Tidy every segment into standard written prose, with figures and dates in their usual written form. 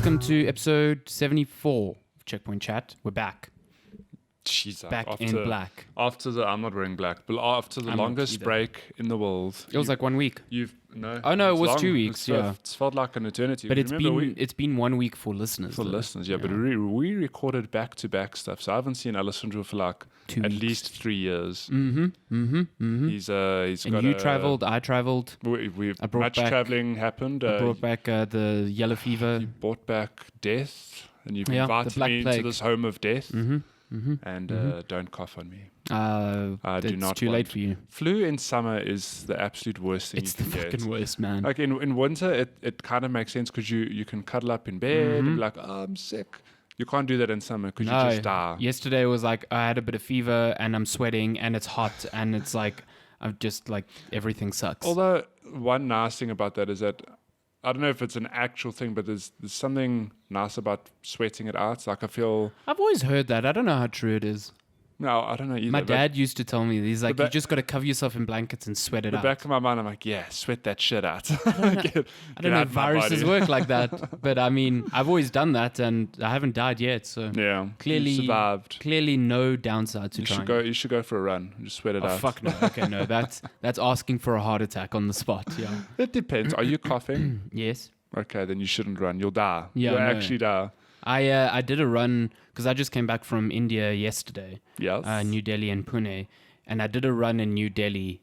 Welcome to episode 74 of Checkpoint Chat. We're back. Jesus. Back in black. I'm not wearing black, but after the longest break in the world. It was like 1 week. Oh no, it was long. 2 weeks. It's felt like an eternity. But it's been 1 week for listeners. But we recorded back-to-back stuff. So I haven't seen Alessandro for like 2 at weeks. least 3 years. He's and you travelled, I travelled. Much travelling happened. I brought back the yellow fever. You brought back death, and you've the invited Black me Plague. into this home of death. And don't cough on me. It's too late for you. Flu in summer is the absolute worst thing It's you the can get. fucking worst, man. Like in winter, it kind of makes sense because you can cuddle up in bed and be like, oh, I'm sick. You can't do that in summer because you just die. Yesterday was like I had a bit of fever and I'm sweating and it's hot and it's like I'm just like everything sucks. Although one nice thing about that is that I don't know if it's an actual thing, but there's something nice about sweating it out. Like I've always heard that. I don't know how true it is. No, I don't know either. My dad used to tell me, he's like, you just got to cover yourself in blankets and sweat it out. The back of my mind, I'm like, yeah, sweat that shit out. I don't know if viruses work like that, but I mean, I've always done that and I haven't died yet. So yeah, clearly survived. Clearly no downside to trying. You should go for a run. Just sweat it out. Oh, fuck no. Okay, no, that's asking for a heart attack on the spot. Yeah. It depends. Are you coughing? Yes. Okay, then you shouldn't run. You'll die. Yeah, You'll actually die. I did a run because I just came back from India yesterday. Yes. New Delhi and Pune. And I did a run in New Delhi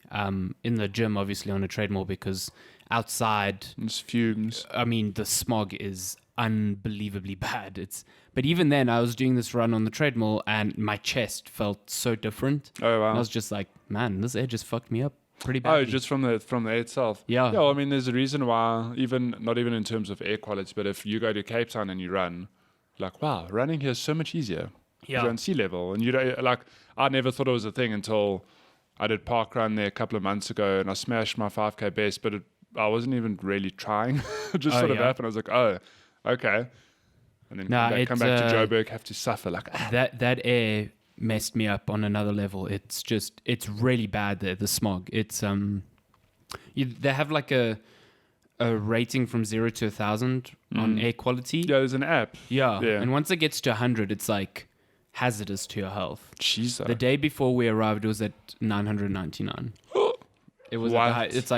in the gym, obviously on a treadmill because outside... It's fumes. I mean, the smog is unbelievably bad. But even then, I was doing this run on the treadmill and my chest felt so different. Oh, wow. And I was just like, man, this air just fucked me up pretty badly. Oh, just from the air itself. Yeah. Yeah, well, I mean, there's a reason why, not even in terms of air quality, but if you go to Cape Town and you run... Like, wow, running here is so much easier. Yeah. You're on sea level. And you don't, like, I never thought it was a thing until I did park run there a couple of months ago and I smashed my 5K best, but I wasn't even really trying. It just sort of happened. I was like, oh, okay. And then come back to Joburg, have to suffer. Like that air messed me up on another level. It's really bad there, the smog. It's they have like a rating from 0 to 1,000 on air quality. Yeah, there's an app. Yeah. And once it gets to 100, it's like hazardous to your health. Jesus. The day before we arrived, it was at 999. It was it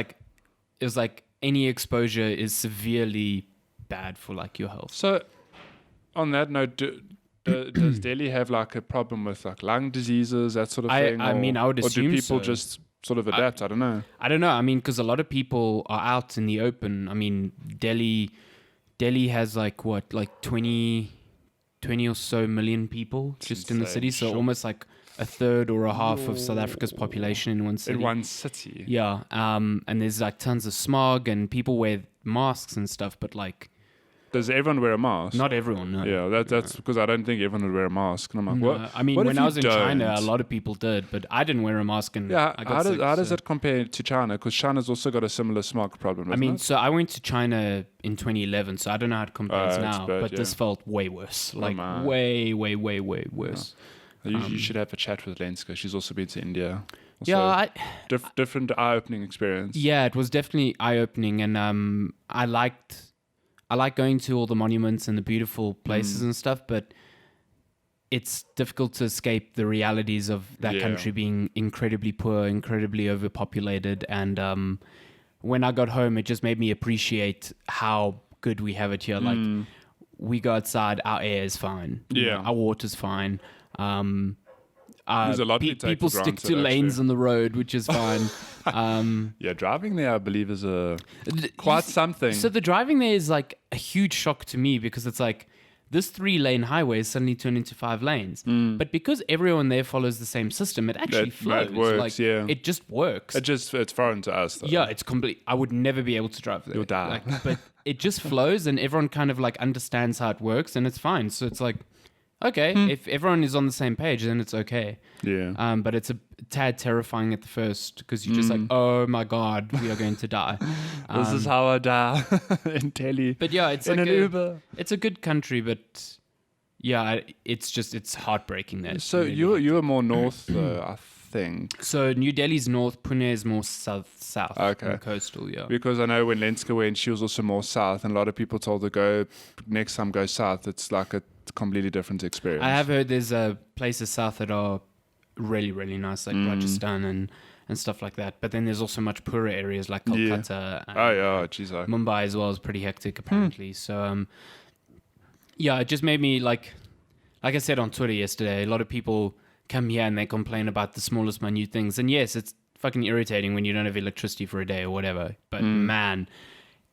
was like any exposure is severely bad for like your health. So, on that note, does Delhi have like a problem with like lung diseases, that sort of thing? I mean, I would assume or do people so. just sort of adapt? I don't know. I don't know. I mean, because a lot of people are out in the open. I mean, Delhi has like 20 or so million people just in the city. So almost like a third or a half of South Africa's population in one city. In one city. Yeah. And there's like tons of smog and people wear masks and stuff, but like... Does everyone wear a mask? Not everyone, no. Yeah, that's because I don't think everyone would wear a mask. And I'm like, no. what? I mean, what when I was in China, a lot of people did, but I didn't wear a mask and I got sick. How does that compare to China? Because China's also got a similar smog problem, I mean, it? So I went to China in 2011, so I don't know how it compares now, but this felt way worse. Like way, way, way, way worse. Yeah. You should have a chat with Lenska. She's also been to India. Also yeah. Different eye-opening experience. Yeah, it was definitely eye-opening, and I like going to all the monuments and the beautiful places and stuff, but it's difficult to escape the realities of that country being incredibly poor, incredibly overpopulated. And when I got home, it just made me appreciate how good we have it here. Like, we go outside, our air is fine. Yeah. Our water's fine. There's a lot people stick to lanes on the road, which is fine. Yeah, driving there, I believe, is quite something. So the driving there is like a huge shock to me because it's like this 3-lane highway is suddenly turned into 5 lanes. But because everyone there follows the same system, it actually flows. It works, like, yeah. It just works. It's foreign to us, though. Yeah, it's complete. I would never be able to drive there. You'll die. But it just flows and everyone kind of like understands how it works and it's fine. So it's like, okay, if everyone is on the same page, then it's okay. Yeah. But it's a tad terrifying at the first because you're just like, oh my God, we are going to die. This is how I die in Delhi. But yeah, it's in like an Uber. It's a good country, but yeah, it's heartbreaking there. So you were more north, I think. So New Delhi's north, Pune is more south, Okay. more coastal, yeah. Because I know when Lenska went, she was also more south, and a lot of people told her next time go south. It's like a completely different experience. I have heard there's places south that are really, really nice, like Rajasthan and stuff like that. But then there's also much poorer areas like Kolkata. And, Mumbai as well is pretty hectic apparently. So it just made me like I said on Twitter yesterday, a lot of people come here and they complain about the smallest minute things. And yes, it's fucking irritating when you don't have electricity for a day or whatever. But man,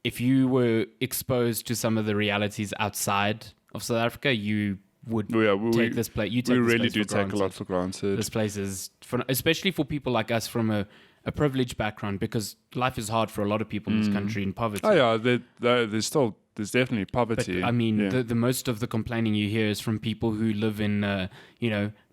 if you were exposed to some of the realities outside of South Africa, you would take this place. We really do take a lot for granted. This place is, especially for people like us from a privileged background, because life is hard for a lot of people in this country in poverty. Oh yeah, there's definitely poverty. But, I mean, the most of the complaining you hear is from people who live in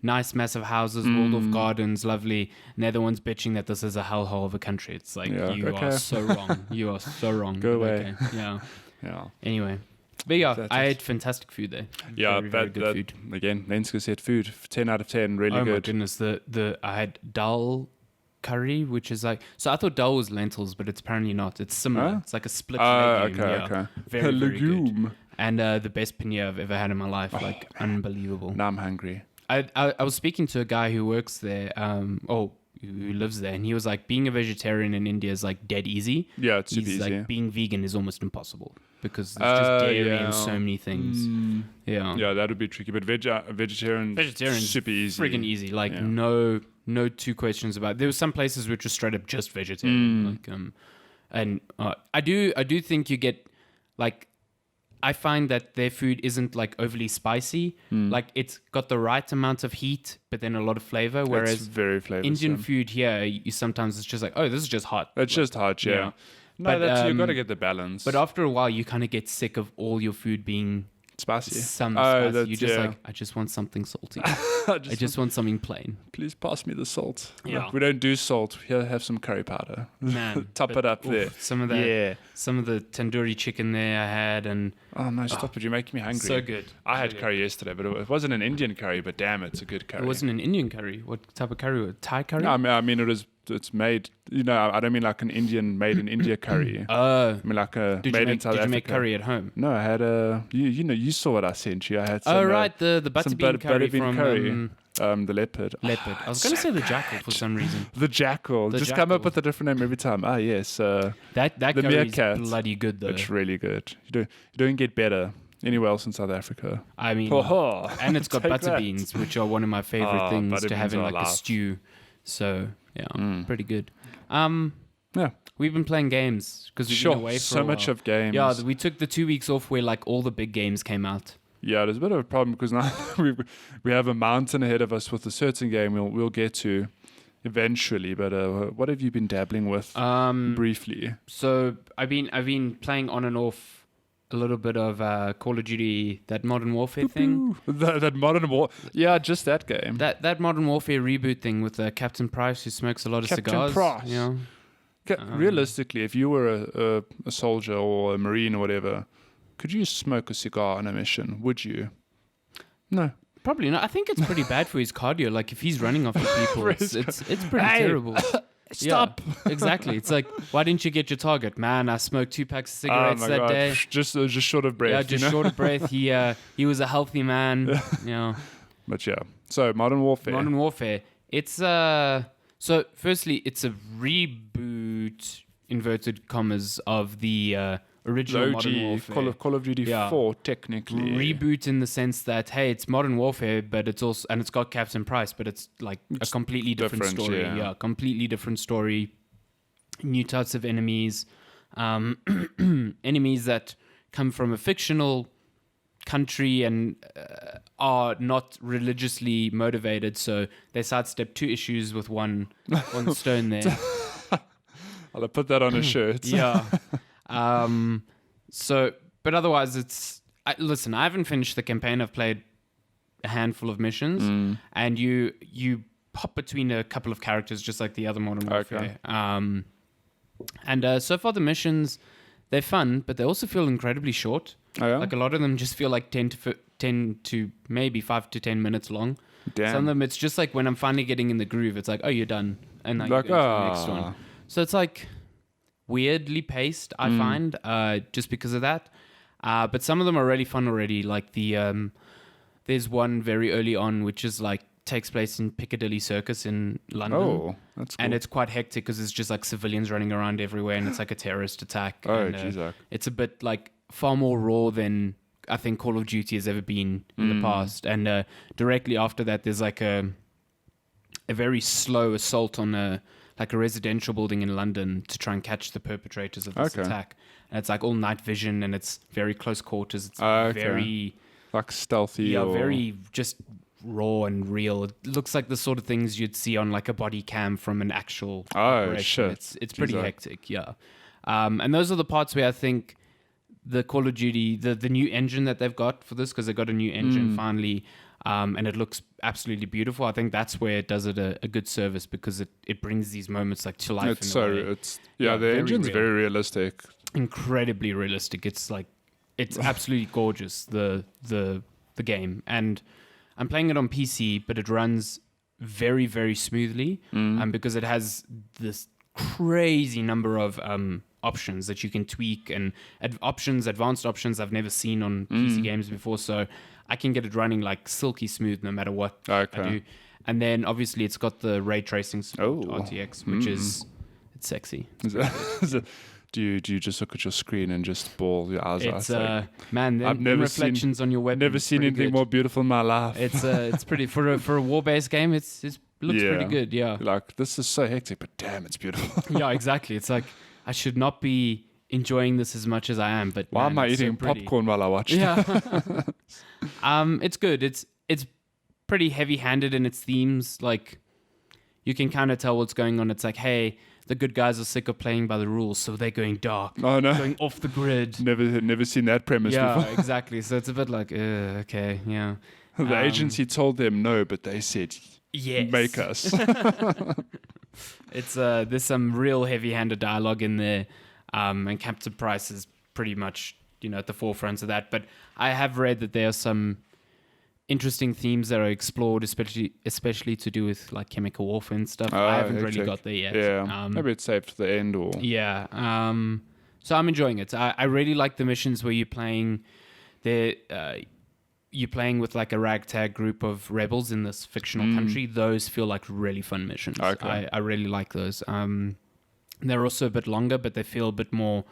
nice massive houses, walled off gardens, lovely, and they're the ones bitching that this is a hellhole of a country. It's like you are so wrong. You are so wrong. Go away. Okay. Yeah. Anyway. But yeah, I had fantastic food there. Yeah, very good food. Again, Lenska said food, 10 out of 10, really good. Oh my goodness, I had dal curry, which is like, so I thought dal was lentils, but it's apparently not. It's similar. Huh? It's like a split legume. Okay. Very, very good. And the best paneer I've ever had in my life, like unbelievable. Now I'm hungry. I was speaking to a guy who works there, who lives there, and he was like, being a vegetarian in India is like dead easy. Yeah, it's super easy. Like, being vegan is almost impossible because there's just dairy and so many things. Yeah, that would be tricky. But vegetarian super easy, friggin' easy. Like no two questions about it. There were some places which were straight up just vegetarian. And I do think you get like. I find that their food isn't like overly spicy. Like it's got the right amount of heat, but then a lot of flavor. Whereas it's very flavorsome. Indian food here, you sometimes it's just like, oh, this is just hot. It's just hot, yeah. No, but, you've got to get the balance. But after a while, you kind of get sick of all your food being spicy. Spicy. You just like, I just want something salty. I just want something plain. Please pass me the salt. Yeah. Look, we don't do salt. Here, have some curry powder. Man, top it up there. Some of the tandoori chicken there I had, and oh no, stop it! You're making me hungry. So good. I had curry yesterday, but it wasn't an Indian curry. But damn, it's a good curry. It wasn't an Indian curry. What type of curry? Thai curry? No, I mean it's made. I don't mean like an Indian made in India curry. I mean like a made in South Africa. Did you make curry at home? No, I had you saw what I sent you. I had some. Oh right, the butterbean curry from. The leopard. Leopard. I was going to say the jackal for some reason. The jackal. Just come up with a different name every time. Ah, yes. That the curry is bloody good though. It's really good. You don't get better anywhere else in South Africa. I mean, and it's got butter beans, which are one of my favorite things to have in like a stew. So yeah, pretty good. Yeah. We've been playing games because we've been away for so much of games. Yeah, we took the 2 weeks off where like all the big games came out. Yeah, there's a bit of a problem because now we have a mountain ahead of us with a certain game we'll get to eventually. But what have you been dabbling with briefly? So I've been playing on and off a little bit of Call of Duty, that Modern Warfare thing. That Modern Warfare, yeah, just that game. That Modern Warfare reboot thing with Captain Price, who smokes a lot of cigars. Price. Yeah. Realistically, if you were a soldier or a marine or whatever. Could you smoke a cigar on a mission? Would you? No. Probably not. I think it's pretty bad for his cardio. Like if he's running after people, it's pretty terrible. Stop. Yeah, exactly. It's like, why didn't you get your target? Man, I smoked 2 packs of cigarettes that day. Just short of breath. Yeah, just short of breath. He was a healthy man. But yeah. So Modern Warfare. It's so firstly, it's a reboot, inverted commas, of the original Modern Warfare. Call of Duty 4 technically. Reboot in the sense that, hey, it's Modern Warfare, but it's also, and it's got Captain Price, but it's like a completely different story. Yeah, completely different story. New types of enemies. Enemies that come from a fictional country and are not religiously motivated, so they sidestep 2 issues with one stone there. I'll put that on a shirt. Yeah. But otherwise listen, I haven't finished the campaign. I've played a handful of missions, and you pop between a couple of characters just like the other Modern Warfare. Okay. And so far the missions, they're fun, but they also feel incredibly short. Oh, yeah? Like a lot of them just feel like 10 10 to maybe 5 to 10 minutes long. Damn. Some of them, it's just like when I'm finally getting in the groove, it's like, oh, you're done. And like, you're going to the next one. So it's like weirdly paced, I find, just because of that. But some of them are really fun already. Like there's one very early on, which is like takes place in Piccadilly Circus in London. Oh, that's cool. And it's quite hectic because it's just like civilians running around everywhere, and it's like a terrorist attack. Oh, and, geez, it's a bit like far more raw than I think Call of Duty has ever been in the past. And directly after that, there's like a very slow assault on a residential building in London to try and catch the perpetrators of this attack. And it's like all night vision, and it's very close quarters. It's very like stealthy. Yeah, very just raw and real. It looks like the sort of things you'd see on like a body cam from an actual operation. It's pretty hectic, yeah. And those are the parts where I think the Call of Duty, the new engine that they've got for this, because they got a new engine finally, and it looks absolutely beautiful. I think that's where it does it a good service, because it brings these moments like to life. The engine's very realistic, incredibly realistic. It's like it's absolutely gorgeous, the game. And I'm playing it on PC, but it runs very, very smoothly, because it has this crazy number of options that you can tweak, and advanced options I've never seen on PC games before. So I can get it running like silky smooth no matter what I do. And then obviously it's got the ray tracing support, RTX, which is it's sexy. Do you just look at your screen and just bawl your eyes out? Man, I've never reflections on your web. Never seen anything more beautiful in my life. It's pretty for a war-based game. It looks pretty good. Yeah, like this is so hectic, but damn, it's beautiful. Yeah, exactly. It's like I should not be enjoying this as much as I am. But why am I eating popcorn while I watch? Yeah, it's good. It's pretty heavy-handed in its themes. Like you can kind of tell what's going on. It's like, hey, the good guys are sick of playing by the rules, so they're going dark. Oh no, going off the grid. Never seen that premise before. Yeah, exactly. So it's a bit like, okay, yeah. The agency told them no, but they said yes, make us. It's there's some real heavy-handed dialogue in there, and Captain Price is pretty much at the forefront of that. But I have read that there are some interesting themes that are explored, especially to do with like chemical warfare and stuff. I haven't really got there yet. Yeah, maybe it's saved for the end or yeah. So I'm enjoying it. I really like the missions where you're playing with like a ragtag group of rebels in this fictional country. Those feel like really fun missions. Okay. I really like those. They're also a bit longer, but they feel a bit more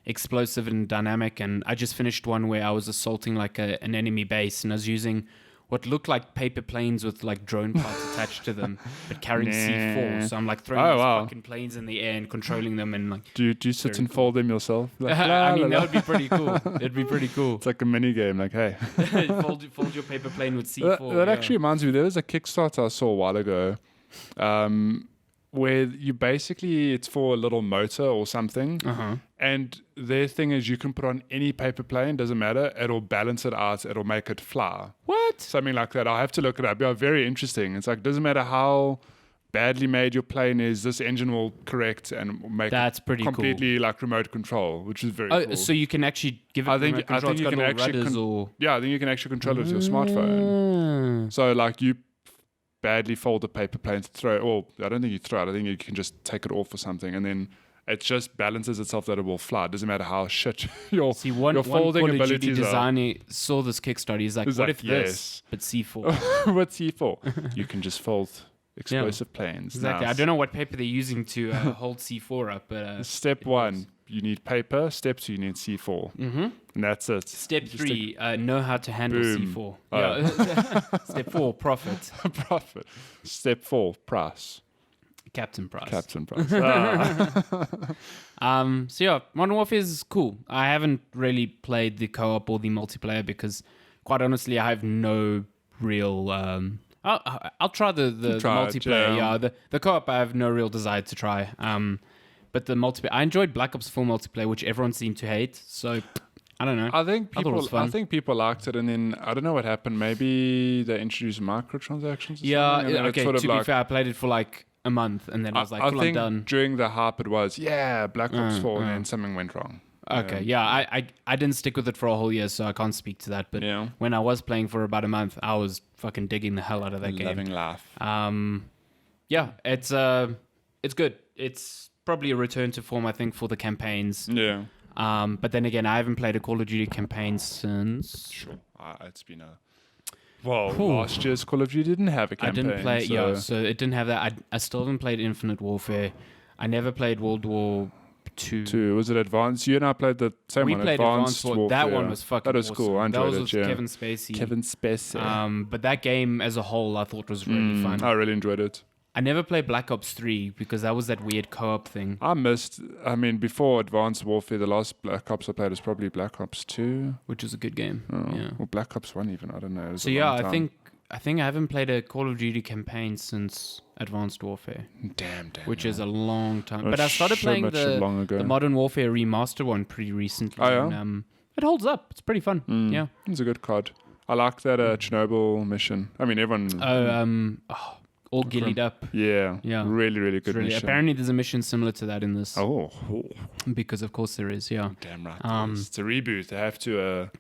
explosive and dynamic. And I just finished one where I was assaulting like an enemy base, and I was using what looked like paper planes with like drone parts attached to them, but carrying C4. So I'm like throwing these fucking planes in the air and controlling them. And like, do you sit and fold them yourself? Like, I mean, that would be pretty cool. It'd be pretty cool. It's like a mini game. Like, hey, fold your paper plane with C4. That actually reminds me. There was a Kickstarter I saw a while ago, where you basically it's for a little motor or something, and their thing is you can put on any paper plane, doesn't matter, it'll balance it out, it'll make it fly. What? Something like that. I'll have to look it up. Yeah, very interesting. It's like doesn't matter how badly made your plane is, this engine will correct and make that's pretty completely cool. Like remote control, which is very cool. So you can actually give it I think you can actually I think you can actually control it with your smartphone. So like you badly fold the paper plane to throw it, or I don't think you throw it, I think you can just take it off or something, and then it just balances itself that it will fly. It doesn't matter how shit your folding abilities designer saw this Kickstarter. He's like, what if this, but C4? With C4, you can just fold explosive planes. Exactly. Nice. I don't know what paper they're using to hold C4 up, but step 1, you need paper. Step 2, you need C4, and that's it. Step 3, know how to handle C4. Yeah. Step 4, profit. Profit. Step 4, price. Captain Price. So yeah, Modern Warfare is cool. I haven't really played the co-op or the multiplayer because, quite honestly, I have no real. I'll try the multiplayer. Yeah, the co-op I have no real desire to try. But the multiplayer, I enjoyed Black Ops 4 multiplayer, which everyone seemed to hate. So I don't know. I think people liked it, and then I don't know what happened. Maybe they introduced microtransactions. Yeah. Okay. To be fair, I played it for like a month, and then I was like, I'm done. During the hype, it was Black Ops 4, and then something went wrong. Okay, yeah, I didn't stick with it for a whole year, so I can't speak to that. But when I was playing for about a month, I was fucking digging the hell out of that game. Loving life. Yeah, it's good. It's probably a return to form, I think, for the campaigns. Yeah. But then again, I haven't played a Call of Duty campaign since. Sure. It's been a... Well, last year's Call of Duty didn't have a campaign. I didn't play... so it didn't have that. I still haven't played Infinite Warfare. I never played World War 2. Was it Advanced? You and I played the same one. We played Advanced Warfare. That one was fucking That was awesome. cool. I enjoyed that was it, Kevin Spacey. Kevin Spacey. But that game as a whole, I thought was really fun. I really enjoyed it. I never played Black Ops 3 because that was that weird co-op thing. Before Advanced Warfare, the last Black Ops I played was probably Black Ops 2. Which was a good game. Or Black Ops 1 even, I don't know. So yeah, I think I haven't played a Call of Duty campaign since Advanced Warfare. Damn. Which is a long time. But I started playing the Modern Warfare Remaster one pretty recently. Oh, yeah? And, it holds up. It's pretty fun. Yeah. It's a good COD. I like that Chernobyl mission. I mean, everyone... all gillied up. Yeah. Really, really good mission. Apparently there's a mission similar to that in this. Oh. Because of course there is, yeah. Damn right. It's a reboot. They have to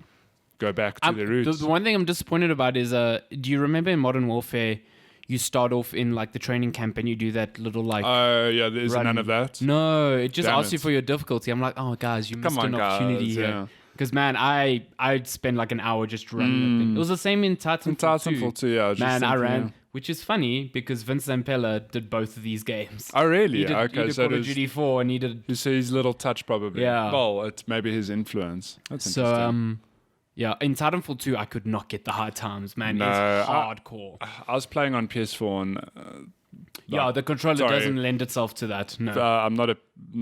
go back to their roots. The one thing I'm disappointed about is, do you remember in Modern Warfare, you start off in like the training camp and you do that little like... there's none of that. No, it just asks you for your difficulty. I'm like, oh guys, you missed an opportunity here. Yeah. Because, man, I'd spend like an hour just running. It was the same in Titanfall 2. Yeah. Man, I ran... Which is funny because Vince Zampella did both of these games. Oh, really? He did Call of Duty 4 and he did... You see his little touch probably. Yeah. Well, it's maybe his influence. That's interesting. Yeah, in Titanfall 2, I could not get the hard times, man. No, it's hardcore. I was playing on PS4 and... the controller doesn't lend itself to that. No,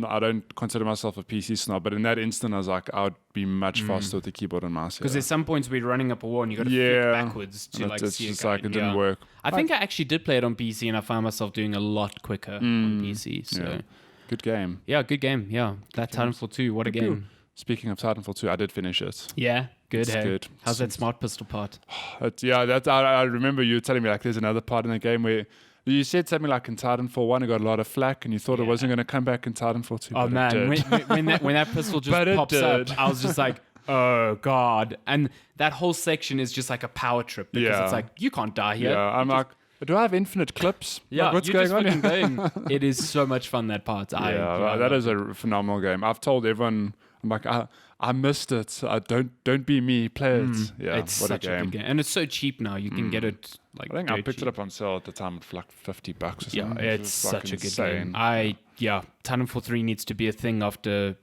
I don't consider myself a PC snob, but in that instant, I was like, I would be much faster with the keyboard and mouse. Because there's some points where you're running up a wall and you got to flip backwards to like see it. It didn't work. I think I actually did play it on PC, and I found myself doing a lot quicker on PC. So good game. Yeah, good game. Yeah, that Titanfall 2, what a game. Speaking of Titanfall 2, I did finish it. Yeah, good. It's good. How's that smart pistol part? I remember you telling me like there's another part in the game where. You said something like in Titanfall 1, it got a lot of flack, and you thought it wasn't going to come back in Titanfall 2. Oh, man. When that pistol just pops up, I was just like, oh, God. And that whole section is just like a power trip because it's like, you can't die here. Yeah, I'm like, do I have infinite clips? Yeah, like, what's going on? Going. It is so much fun, that part. That is a phenomenal game. I've told everyone, I'm like, I missed it. Don't be me. Play it. Yeah, it's such a good game, and it's so cheap now. You can get it like. I think I picked it up on sale at the time for like $50 or something. Yeah, it's such a good game. Titanfall 3 needs to be a thing after.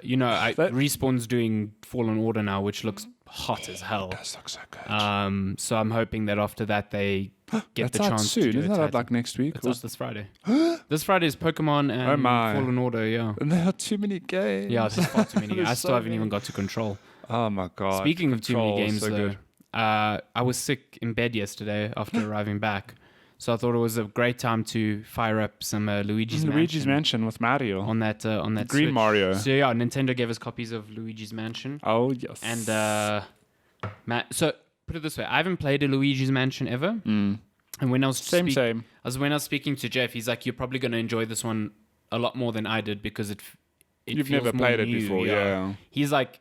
Respawn's doing Fallen Order now, which looks hot as hell. It does look so good. So I'm hoping that after that they get the chance soon. to do it. Isn't that like next week? It's out this Friday. This Friday is Pokemon and Fallen Order, yeah. And there are too many games. Yeah, there's far too many. I still haven't even got to Control. Oh my God. Speaking of too many games, though, I was sick in bed yesterday after arriving back. So I thought it was a great time to fire up some Luigi's Mansion with Mario on that Green Switch. Mario. So yeah, Nintendo gave us copies of Luigi's Mansion. Oh yes. And so put it this way, I haven't played a Luigi's Mansion ever. And when I was when I was speaking to Jeff, he's like, "You're probably going to enjoy this one a lot more than I did because you've never played it before." Yeah. He's like,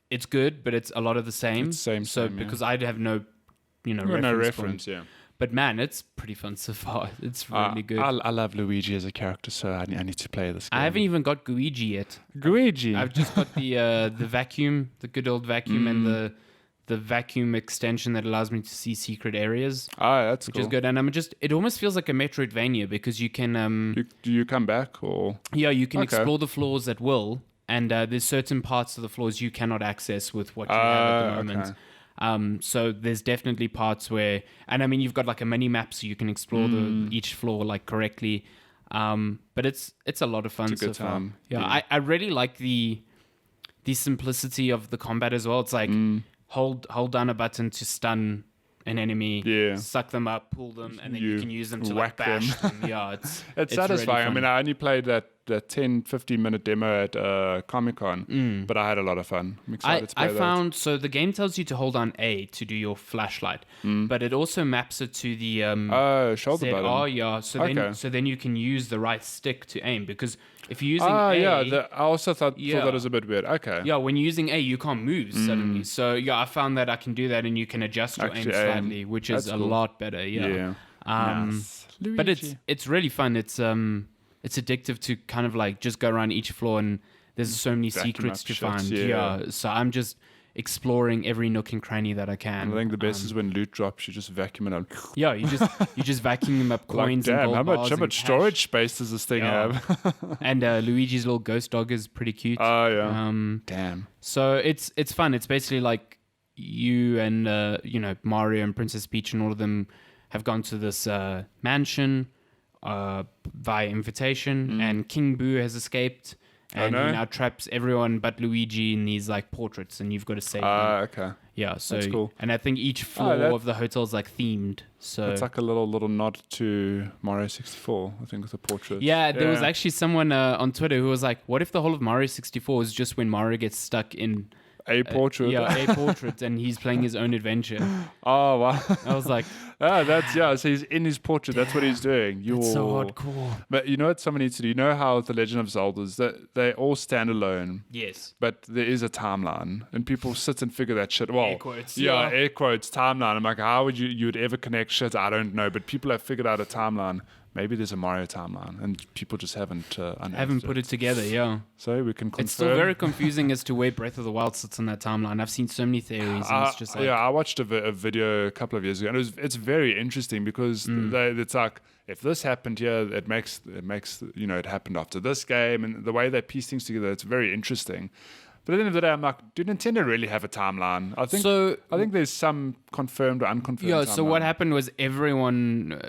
it's good, but it's a lot of the same. It's same. Because I have no reference. Yeah. But man, it's pretty fun so far. It's really good. I love Luigi as a character, so I need to play this game. I haven't even got Luigi yet. Luigi. I've just got the vacuum, the good old vacuum, and the vacuum extension that allows me to see secret areas. That's which cool. is good. And it almost feels like a Metroidvania because you can do you come back or you can explore the floors at will, and there's certain parts of the floors you cannot access with what you have at the moment. Okay. So there's definitely parts where, and I mean, you've got like a mini map so you can explore each floor like correctly. But it's a lot of fun. It's a good time. Yeah. I really like the simplicity of the combat as well. It's like hold down a button to stun an enemy, suck them up, pull them, and then you can use them to like bash them. Yeah, it's satisfying. Really, I mean, I only played that that 10, 15-minute demo at Comic-Con, but I had a lot of fun. I'm excited to play I that. found, so the game tells you to hold on A to do your flashlight, but it also maps it to the shoulder ZR, button. yeah. So Okay. then you can use the right stick to aim, because if you're using Ah, A, yeah. I also thought Yeah. that was a bit weird. Okay. yeah, when you're using A, you can't move suddenly. So yeah, I found that I can do that, and you can adjust your Actually, aim slightly, which is That's a cool. lot better. Yeah. Nice. But it's really fun. It's addictive to kind of like just go around each floor, and there's so many Vacuum secrets up to shit, find. yeah. So I'm just exploring every nook and cranny that I can. I think the best is when loot drops, you just vacuum it up. Yeah, you just vacuum up coins Like, damn, and gold how bars much and cash. storage space does this thing Yeah. have? And Luigi's little ghost dog is pretty cute. Oh, yeah. Damn. So it's fun. It's basically like you and Mario and Princess Peach and all of them have gone to this mansion via invitation, and King Boo has escaped, and he now traps everyone but Luigi in these like portraits, and you've got to save them. Okay. Yeah, so That's cool. And I think each floor that- of the hotel is like themed. So It's like a little nod to Mario 64, I think, with the portrait. yeah, there was actually someone on Twitter who was like, "What if the whole of Mario 64 is just when Mario gets stuck in a portrait. a portrait, and he's playing his own adventure?" Oh, wow. I was like, So he's in his portrait. That's what he's doing. "It's so hardcore." But you know what someone needs to do? You know how with the Legend of Zelda is that they all stand alone, Yes. but there is a timeline, and people sit and figure that shit. Well, Air quotes, yeah, yeah. air quotes, timeline. I'm like, how would you would ever connect shit? I don't know, but people have figured out a timeline. Maybe there's a Mario timeline, and people just haven't Haven't put it together, yeah. So we can confirm. It's still very confusing as to where Breath of the Wild sits on that timeline. I've seen so many theories, and it's just like, I watched a video a couple of years ago, and it's very interesting because it's like, if this happened here, it makes it happened after this game, and the way they piece things together, it's very interesting. But at the end of the day, I'm like, do Nintendo really have a timeline? I think there's some confirmed or unconfirmed. yeah. timeline. So what happened was everyone,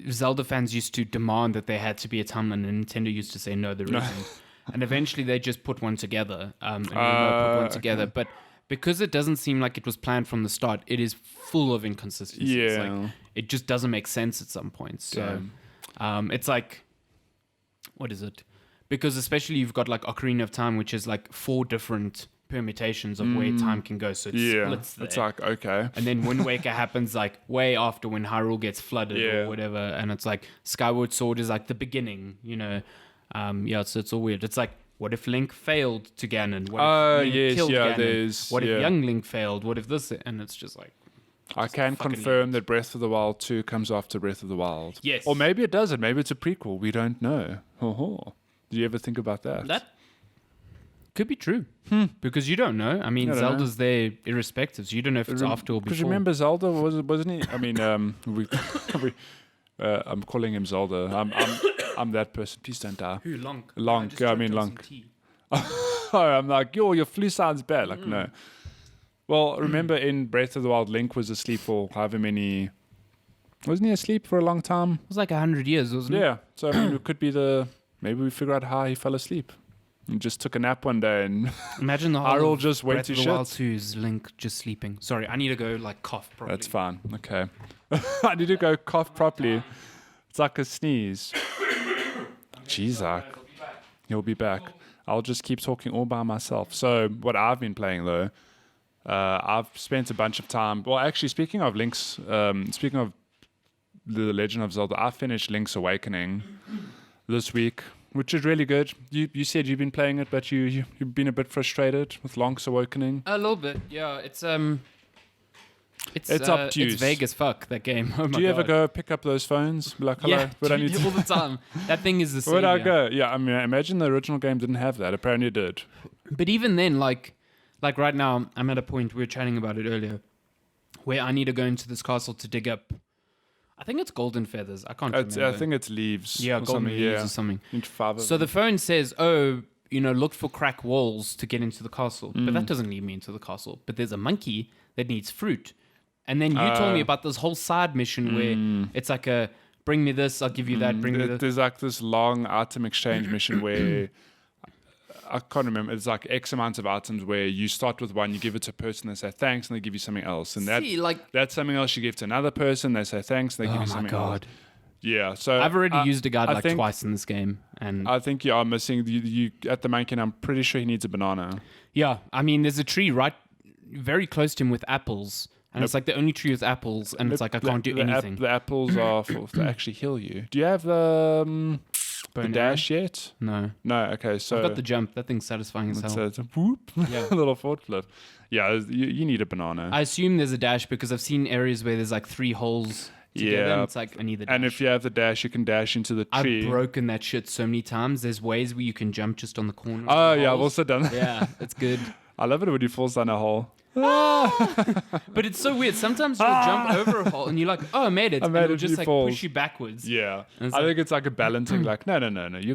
Zelda fans used to demand that there had to be a timeline, and Nintendo used to say no, there isn't. And eventually they just put one together, and Miyamoto put one together. But because it doesn't seem like it was planned from the start, it is full of inconsistencies. Yeah. Like, it just doesn't make sense at some points. So it's like, what is it? Because especially you've got like Ocarina of Time, which is like 4 different permutations of where time can go. So it splits there. It's like, okay. And then Wind Waker happens like way after when Hyrule gets flooded or whatever. And it's like Skyward Sword is like the beginning, so it's all weird. It's like, what if Link failed to Ganon? What if Link killed Ganon? What if young Link failed? What if this? And it's just like, I can confirm that Breath of the Wild 2 comes after Breath of the Wild. Yes. Or maybe it doesn't. Maybe it's a prequel. We don't know. Did you ever think about that? that could be true. Because you don't know. I mean, Zelda's there irrespective. So you don't know if it's after or before. Because remember Zelda, wasn't he? I mean, I'm calling him Zelda. I'm that person. Please don't die. Who, Lonk? Lonk, I mean Lonk. I'm like, your flu sounds bad. Like, no. Well, remember in Breath of the Wild, Link was asleep for however many... Wasn't he asleep for a long time? It was like 100 years, wasn't it? Yeah. So, I mean, it could be maybe we figure out how he fell asleep. And just took a nap one day and... Imagine the whole Hyrule just went Breath to of the shit. Wild 2 is Link just sleeping. Sorry, I need to go like cough properly. That's fine. Okay. I need to go cough properly. It's like a sneeze. Jeez, he'll be back. I'll just keep talking all by myself. So what I've been playing though, I've spent a bunch of time. Well, actually, speaking of the Legend of Zelda, I finished Link's Awakening this week, which is really good. You said you've been playing it, but you've been a bit frustrated with Link's Awakening. A little bit, yeah. It's up to you. It's vague as fuck, that game. Oh my Do you ever God. go pick up those phones? Be like, hello, Yeah, what I need to all the time. That thing is the same. Where'd I go? Yeah, I mean, I imagine the original game didn't have that. Apparently it did. But even then, like right now, I'm at a point, we were chatting about it earlier, where I need to go into this castle to dig up, I think it's golden feathers. I can't remember. I think it's leaves. Yeah, or golden something. leaves or something. Need 5 of So them. the phone says, look for crack walls to get into the castle. But that doesn't lead me into the castle. But there's a monkey that needs fruit. And then you told me about this whole side mission where it's like a, bring me this, I'll give you that, bring me this. There's like this long item exchange mission where I can't remember. It's like X amount of items where you start with one, you give it to a person, they say thanks, and they give you something else. And See, like, that's something else you give to another person, they say thanks, and they give you something else. Yeah, so I've already used a guide I like think- twice in this game, and I think you are missing you at the mankin. I'm pretty sure he needs a banana. yeah, I mean, there's a tree right very close to him with apples, and it's like the only tree with apples, and it's like I can't do anything. The apples are to actually heal you. Do you have the dash yet? No, No. Okay, so I've got the jump. That thing's satisfying as hell. it's a whoop, Yeah. a little forward flip. Yeah, you need a banana. I assume there's a dash because I've seen areas where there's like 3 holes together, Yeah. and it's like I need the dash. And if you have the dash, you can dash into the tree. I've broken that shit so many times. There's ways where you can jump just on the corner. Oh of the yeah, I've holes. also done that. Yeah, it's good. I love it when you falls down a hole. But it's so weird. Sometimes you'll jump over a hole and you're like, oh, I made it. I made and it'll it, just you like fall. push you backwards. Yeah, And it's I like- think it's like a balancing. Like no.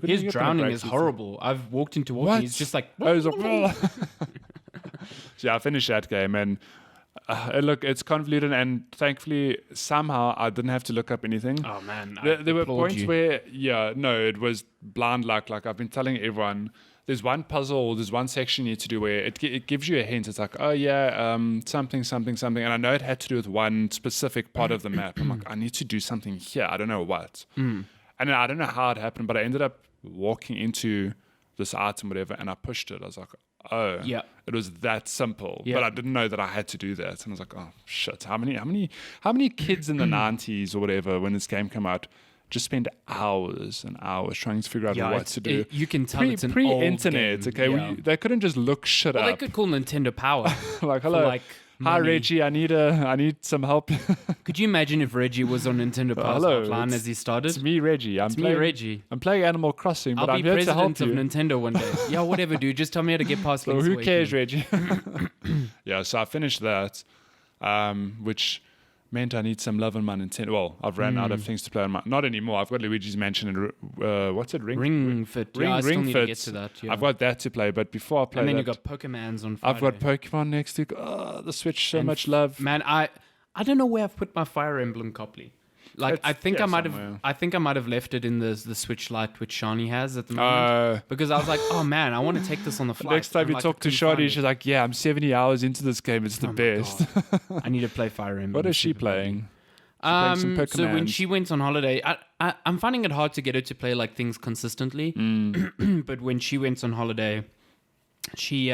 His drowning is horrible. I've walked into water What? and he's just like, I was like, so yeah, I finished that game and look, it's convoluted and thankfully somehow I didn't have to look up anything. oh man. There were points where, it was blind luck. Like I've been telling everyone, there's one puzzle, there's one section you need to do where it gives you a hint. It's like, oh yeah, something. And I know it had to do with one specific part of the map. I'm like, I need to do something here. I don't know what. And then I don't know how it happened, but I ended up walking into this item, whatever, and I pushed it. I was like, oh, Yeah. it was that simple. Yeah. But I didn't know that I had to do that. And I was like, oh shit, how many kids in the 90s or whatever when this game came out just spend hours and hours trying to figure out what to do. You can tell it's an old Pre-internet, game. okay? Yeah. They couldn't just look shit Well, they up. could call Nintendo Power. Like, for, hello, like, hi money. Reggie, I need some help. Could you imagine if Reggie was on Nintendo Power's hello, hotline it's- as he started? It's me, Reggie. It's me, Reggie. I'm playing Animal Crossing, but I'll I'm be here to help president of you. Nintendo one day. Yeah, whatever, dude. Just tell me how to get past So Link's who Awakening. cares, Reggie? Yeah, so I finished that, which meant I need some love on my Nintendo. Well, I've ran out of things to play on my... Not anymore. I've got Luigi's Mansion and... what's it? Ring Fit. Yeah, I still need to get to that. Yeah. I've got that to play, but before I play and then that... you got Pokemons on Friday. I've got Pokemon next week. Oh, the Switch, so And much love. Man, I don't know where I've put my Fire Emblem copy. Like It's I think here I might somewhere. have. I think I might have left it in the Switch Lite which Shani has at the moment. Because I was like, oh man, I want to take this on the flight. Next time And, you like, talk I to couldn't find Shadi, it. she's like, yeah, I'm 70 hours into this game. It's the Oh my best. God. I need to play Fire Emblem. What is she super badly. playing? playing some So when Pokemons. she went on holiday, I'm finding it hard to get her to play like things consistently. But when she went on holiday, she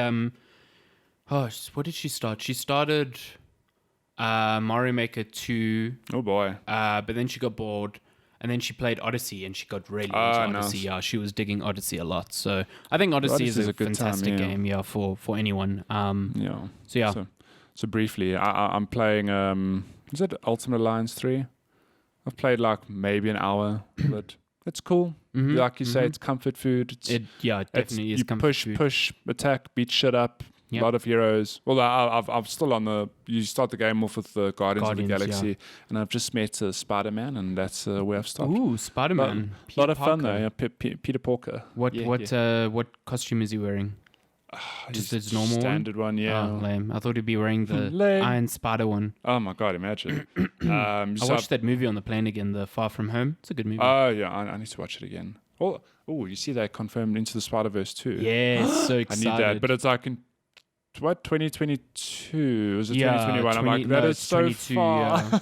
what did she start? She started Mario Maker 2, Oh boy. but then she got bored. And then she played Odyssey, and she got really into Odyssey. nice. Yeah, she was digging Odyssey a lot. So I think Odyssey is Odyssey's a a good time, fantastic yeah. game, yeah, for anyone. Yeah. So yeah, So briefly, I'm playing. Is it Ultimate Alliance 3? I've played like maybe an hour, but it's cool. Like you say, it's comfort food. It's, it definitely is you comfort push, food. push, attack, beat shit up. Yep. A lot of heroes. Well, I'm still on the. You start the game off with the Guardians of the Guardians, Galaxy, and I've just met Spider-Man, and that's where I've stopped. Ooh, Spider-Man. A lot of fun though. Yeah, Peter Parker. What Yeah, what costume is he wearing? Just his normal one? standard one. Yeah. Oh, lame. I thought he'd be wearing the Lame. Iron Spider one. Oh my god, imagine. I watched that movie on the plane again, the Far From Home. It's a good movie. Oh yeah, I need to watch it again. Oh, you see that confirmed Into the Spider-Verse too. yeah, so I excited. need that, but it's like in 2022? Was it Yeah, 2021? I'm like, 20 that no, is it's so 22, far.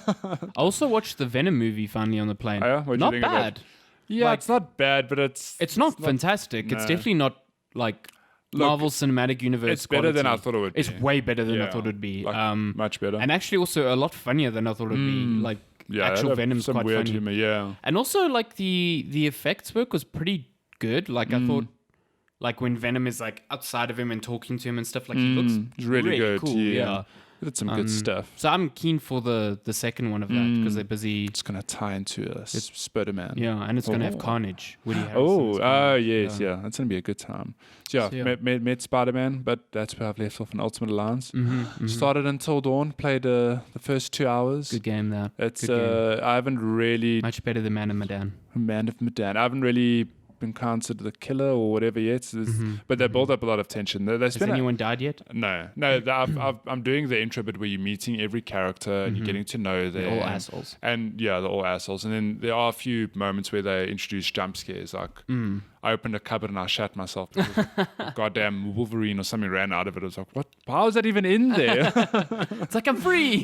I also watched the Venom movie finally on the plane. Oh, yeah? What'd you Not think of it? bad. Yeah, Like- it's not bad, but It's not fantastic. It's no. definitely not like Look, Marvel Cinematic Universe. it's better than I quality. thought it would be. It's way better than I Yeah, thought it would be. like, much better. And actually also a lot funnier than I thought it would be. Like yeah, actual it had Venom's some quite weird funny. humor. Yeah, And also like the effects work was pretty good. Like I thought like when Venom is like outside of him and talking to him and stuff, like he looks it's really good. cool. Yeah. Yeah. Did some good stuff. So I'm keen for the second one of that because they're busy. It's gonna tie into Spider-Man. Yeah, and it's gonna have Oh. Carnage. Woody Harrelson Oh, is Carnage. yes, yeah. That's gonna be a good time. So yeah, So, yeah. met Spider-Man, but that's where I've left off in Ultimate Alliance. Mm-hmm. Started Until Dawn, played the first 2 hours. Good game that. It's Good game. I haven't really Much better than Man and Medan. Man of Medan. I haven't really encountered the killer or whatever yet. But they build up a lot of tension. They Has spend anyone died yet? No. I'm doing the intro bit where you're meeting every character and you're getting to know them. They're all assholes. And yeah, they're all assholes. And then there are a few moments where they introduce jump scares. Like I opened a cupboard and I shat myself because goddamn Wolverine or something ran out of it. I was like, what? How is that even in there? It's like I'm free.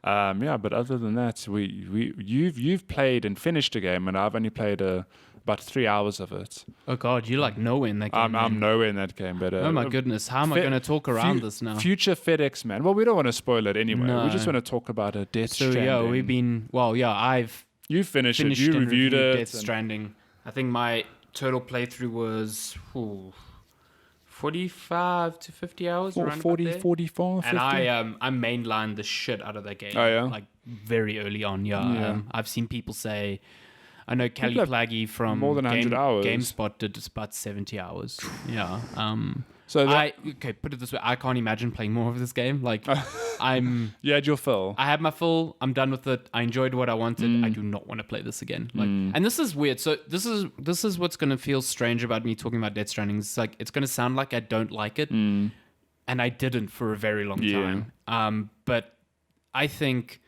But other than that, you've played and finished a game, and I've only played about 3 hours of it. Oh God, you're like nowhere in that game. I'm nowhere in that game, but oh my goodness, how am I going to talk around this now? Future FedEx man. Well, we don't want to spoil it anyway. No. We just want to talk about a Death Stranding. So yeah, we've been. Well, yeah, I've you finished it. You and reviewed it. Death Stranding. I think my total playthrough was 45 to 50 hours. 40, 44, 50. And I mainlined the shit out of that game. Oh, yeah? Like very early on, yeah. I've seen people say, I know Kelly Plaggy from more than 100 hours. GameSpot did about 70 hours. Yeah. So put it this way, I can't imagine playing more of this game. Like you had your fill. I had my fill. I'm done with it. I enjoyed what I wanted. I do not want to play this again. Like, and this is weird. So this is what's going to feel strange about me talking about Death Stranding. It's like it's going to sound like I don't like it, and I didn't for a very long time. But I think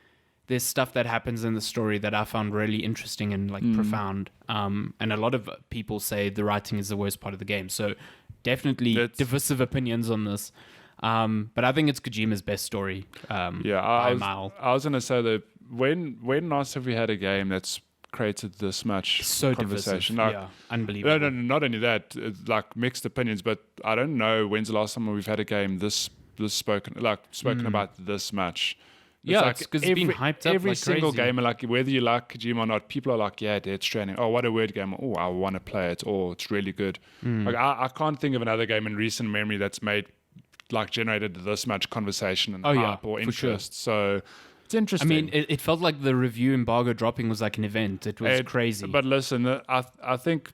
there's stuff that happens in the story that I found really interesting and like profound. And a lot of people say the writing is the worst part of the game. So definitely divisive opinions on this. But I think it's Kojima's best story by a mile. I was going to say that when last have we had a game that's created this much conversation? Like, unbelievable. No, not only that, it's like mixed opinions, but I don't know when's the last time we've had a game this spoken about this much. It's because it's been hyped up every like single crazy. game, like whether you like Kojima or not, people are like, yeah, Death Stranding. Oh, what a weird game. Oh, I want to play it. Oh, it's really good. Like I can't think of another game in recent memory that's generated this much conversation and hype or interest. Sure. So it's interesting. I mean, it felt like the review embargo dropping was like an event. It was crazy. But listen, I think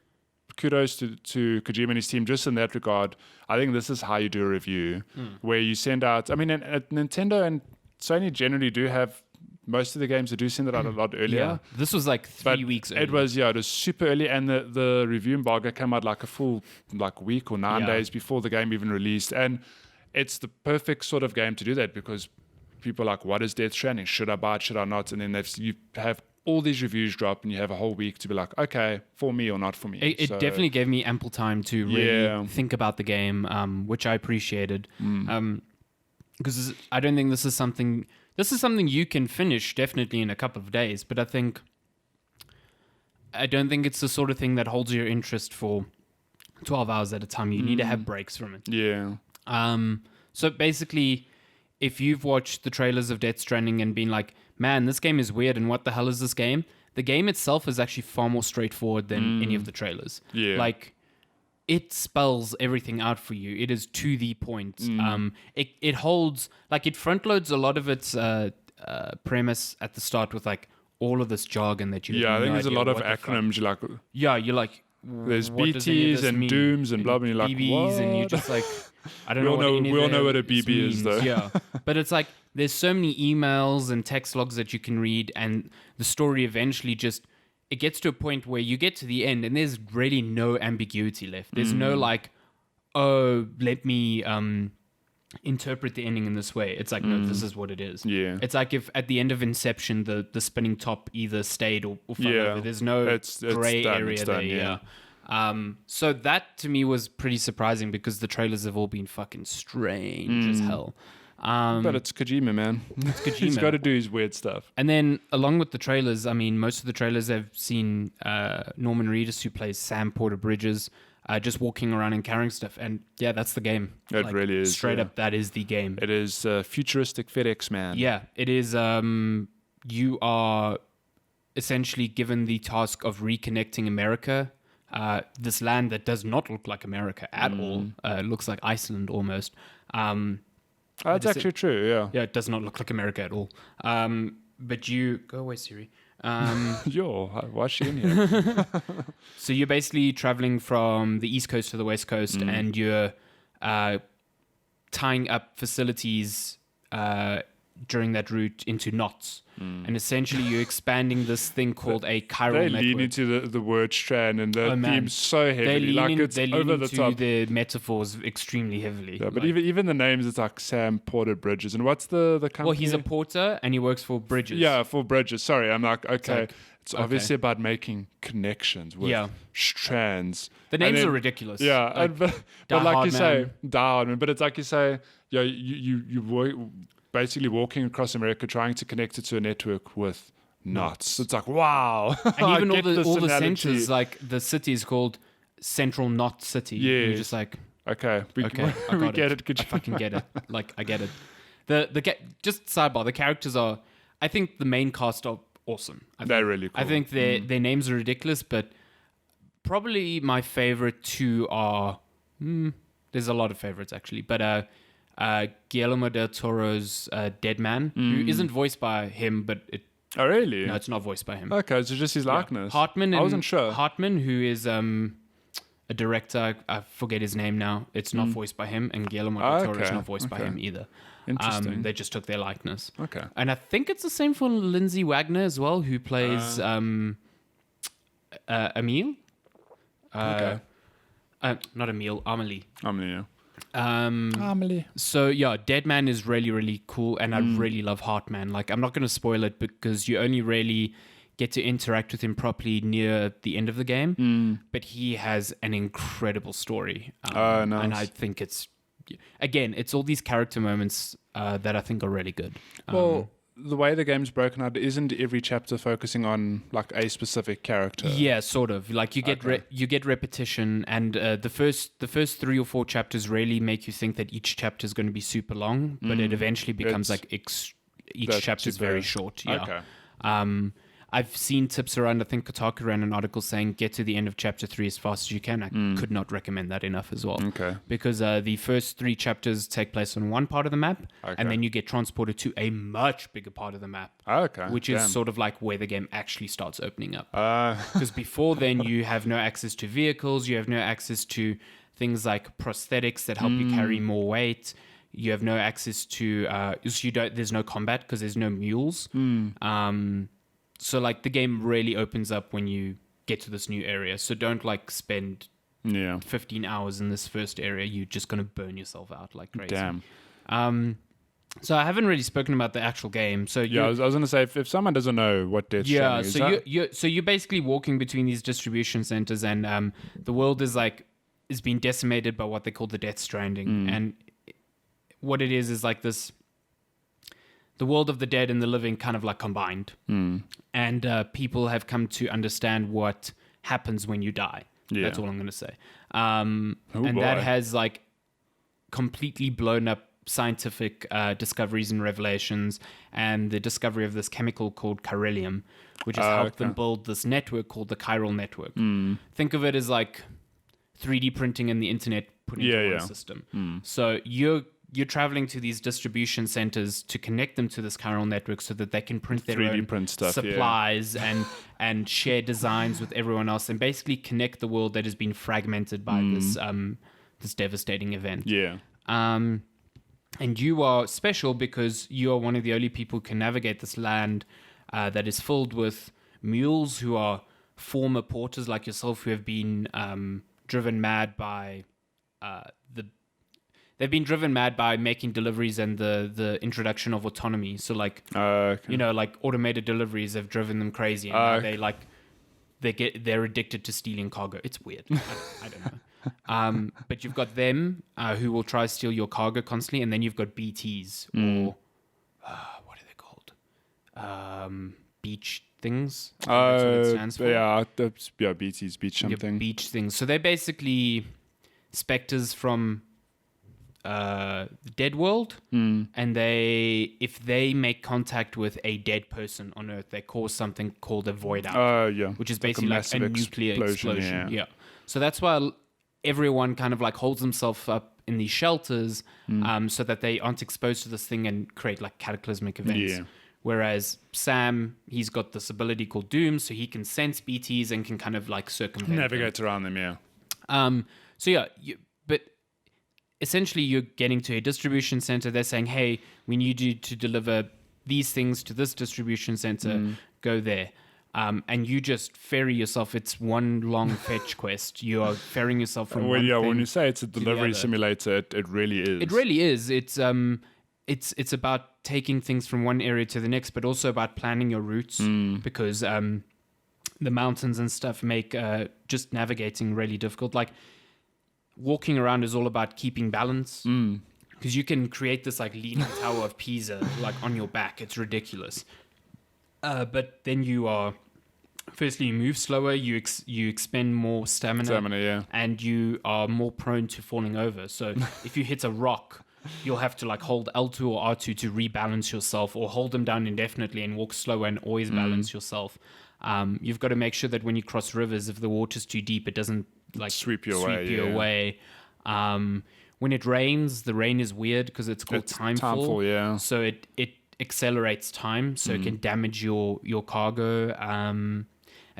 kudos to Kojima and his team just in that regard. I think this is how you do a review, where you send out. I mean, Nintendo and Sony generally do have most of the games that do send it out a lot earlier. Yeah, this was like 3 weeks early. It was super early, and the review embargo came out like a full week or 9 days before the game even released. And it's the perfect sort of game to do that because people are like, what is Death Stranding? Should I buy it? Should I not? And then you have all these reviews drop and you have a whole week to be like, okay, for me or not for me. It definitely gave me ample time to really think about the game, which I appreciated. Because I don't think this is something you can finish definitely in a couple of days, but I don't think it's the sort of thing that holds your interest for 12 hours at a time. You need to have breaks from it. Yeah. So basically, if you've watched the trailers of Death Stranding and been like, man, this game is weird and what the hell is this game? The game itself is actually far more straightforward than any of the trailers. Yeah. Like, it spells everything out for you. It is to the point. It holds, like, it front loads a lot of its premise at the start with like all of this jargon that you. I think there's a lot of acronyms. You're like, there's BTs and Dooms and blah, blah, and you're like, BBs, what? and you just like, I don't we know. We all know what a BB means. is, though. Yeah, but it's like there's so many emails and text logs that you can read, and the story eventually just. It gets to a point where you get to the end and there's really no ambiguity left. There's no like, oh, let me interpret the ending in this way. It's like, no, this is what it is. Yeah. It's like if at the end of Inception, the spinning top either stayed or fell over. There's no gray area there. Yeah. So that to me was pretty surprising because the trailers have all been fucking strange as hell. But it's Kojima, man. It's Kojima. He's got to do his weird stuff. And then along with the trailers, I mean, most of the trailers have seen Norman Reedus, who plays Sam Porter Bridges, just walking around and carrying stuff. And yeah, that's the game. It really is. Straight up, that is the game. It is futuristic FedEx, man. Yeah, it is. You are essentially given the task of reconnecting America, this land that does not look like America at all. It looks like Iceland almost. That's actually true, yeah. Yeah, it does not look like America at all. But you... Go away, Siri. Why is she in here? So you're basically traveling from the East Coast to the West Coast, and you're tying up facilities during that route into knots. And essentially you're expanding this thing called a chiral network. They lean into the word strand and the theme so heavily. They lean over the top. The metaphors extremely heavily. Yeah, but even the names, it's like Sam Porter Bridges. And what's the company? Well, he's a porter and he works for Bridges. Yeah, for Bridges. Sorry, I'm like, okay. It's obviously about making connections with strands. The names are ridiculous. Yeah, but like you say, but it's like you say, you work. basically walking across America trying to connect it to a network with knots. It's like, wow. And even all the centers, like the city is called Central Knot City. Yeah. You're just like, okay, I get it. I fucking get it. Like, I get it. Just sidebar, the characters are, I think the main cast are awesome. They're really cool. I think their names are ridiculous, but probably my favorite two are, there's a lot of favorites actually, but Guillermo del Toro's Dead Man, who isn't voiced by him, but Oh, really? no, it's not voiced by him. Okay, so just his likeness. Hartman. I wasn't sure. Hartman, who is a director, I forget his name now. It's not voiced by him, and Guillermo del Toro is not voiced by him either. Interesting. They just took their likeness. Okay. And I think it's the same for Lindsay Wagner as well, who plays Emile. Okay. Not Emile, Amelie. Yeah. Amelie. So yeah, Dead Man is really, really cool, and I really love Heartman. Like, I'm not going to spoil it because you only really get to interact with him properly near the end of the game, but he has an incredible story. Nice. And I think it's all these character moments that I think are really good. Well, the way the game's broken out, isn't every chapter focusing on like a specific character? Yeah, sort of. Like you get you get repetition, and the first 3 or 4 chapters really make you think that each chapter is going to be super long, but it eventually becomes each chapter is very short. Yeah. Okay. I've seen tips around. I think Kotaku ran an article saying get to the end of chapter 3 as fast as you can. I could not recommend that enough as well. Okay. Because the first 3 chapters take place on one part of the map, and then you get transported to a much bigger part of the map. Okay. Which is sort of like where the game actually starts opening up. Because before then, you have no access to vehicles. You have no access to things like prosthetics that help you carry more weight. You have no access to there's no combat because there's no mules. So like the game really opens up when you get to this new area. So don't like spend 15 hours in this first area. You're just going to burn yourself out like crazy. Damn. So I haven't really spoken about the actual game. So I was going to say, if someone doesn't know what Death Stranding is... So you're basically walking between these distribution centers, and the world is being decimated by what they call the Death Stranding. And what it is like this... The world of the dead and the living kind of like combined. And people have come to understand what happens when you die. Yeah. That's all I'm going to say. That has like completely blown up scientific discoveries and revelations, and the discovery of this chemical called chiralium, which has helped them build this network called the chiral network. Think of it as like 3D printing and the internet put into one system. So you're traveling to these distribution centers to connect them to this chiral network so that they can print their 3D own print stuff, supplies and share designs with everyone else, and basically connect the world that has been fragmented by this devastating event. Yeah. And you are special because you are one of the only people who can navigate this land that is filled with mules who are former porters like yourself, who have been driven mad by They've been driven mad by making deliveries and the introduction of autonomy. So like, like automated deliveries have driven them crazy. And now they're addicted to stealing cargo. It's weird. I don't know. But you've got them who will try to steal your cargo constantly, and then you've got BTs or what are they called? Beach things. That's what it stands for. BTs, beach something. Yeah, beach things. So they're basically specters from the dead world, and if they make contact with a dead person on Earth, they cause something called a void out, which is basically like a nuclear explosion. Yeah. So that's why everyone kind of like holds themselves up in these shelters, so that they aren't exposed to this thing and create like cataclysmic events. Yeah. Whereas Sam, he's got this ability called Doom, so he can sense BTs and can kind of like circumvent navigate around them. But essentially you're getting to a distribution center. They're saying, hey, we need you to deliver these things to this distribution center. Go there. And you just ferry yourself. It's one long fetch quest. You are ferrying yourself from one thing when you say it's a delivery simulator, it really is. It really is. It's about taking things from one area to the next, but also about planning your routes, because the mountains and stuff make just navigating really difficult. Like walking around is all about keeping balance. because you can create this like leaning tower of Pisa like on your back. It's ridiculous. But then firstly, you move slower, you expend more stamina, and you are more prone to falling over. So if you hit a rock, you'll have to like hold L2 or R2 to rebalance yourself, or hold them down indefinitely and walk slower and always balance yourself. You've got to make sure that when you cross rivers, if the water's too deep, it doesn't like sweep you away. When it rains, the rain is weird because it's called Timefall. So it accelerates time, so it can damage your cargo. And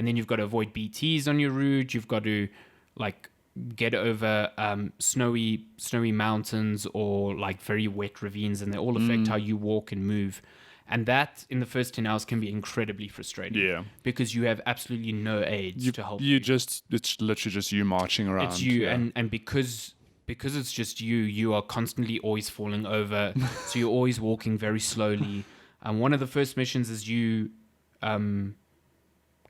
then you've got to avoid BTs on your route. You've got to like get over snowy mountains or like very wet ravines, and they all affect how you walk and move. And that in the first 10 hours can be incredibly frustrating. Yeah. Because you have absolutely no aids to help you. It's literally just you marching around. It's you, and because it's just you are constantly always falling over. So you're always walking very slowly. One of the first missions is you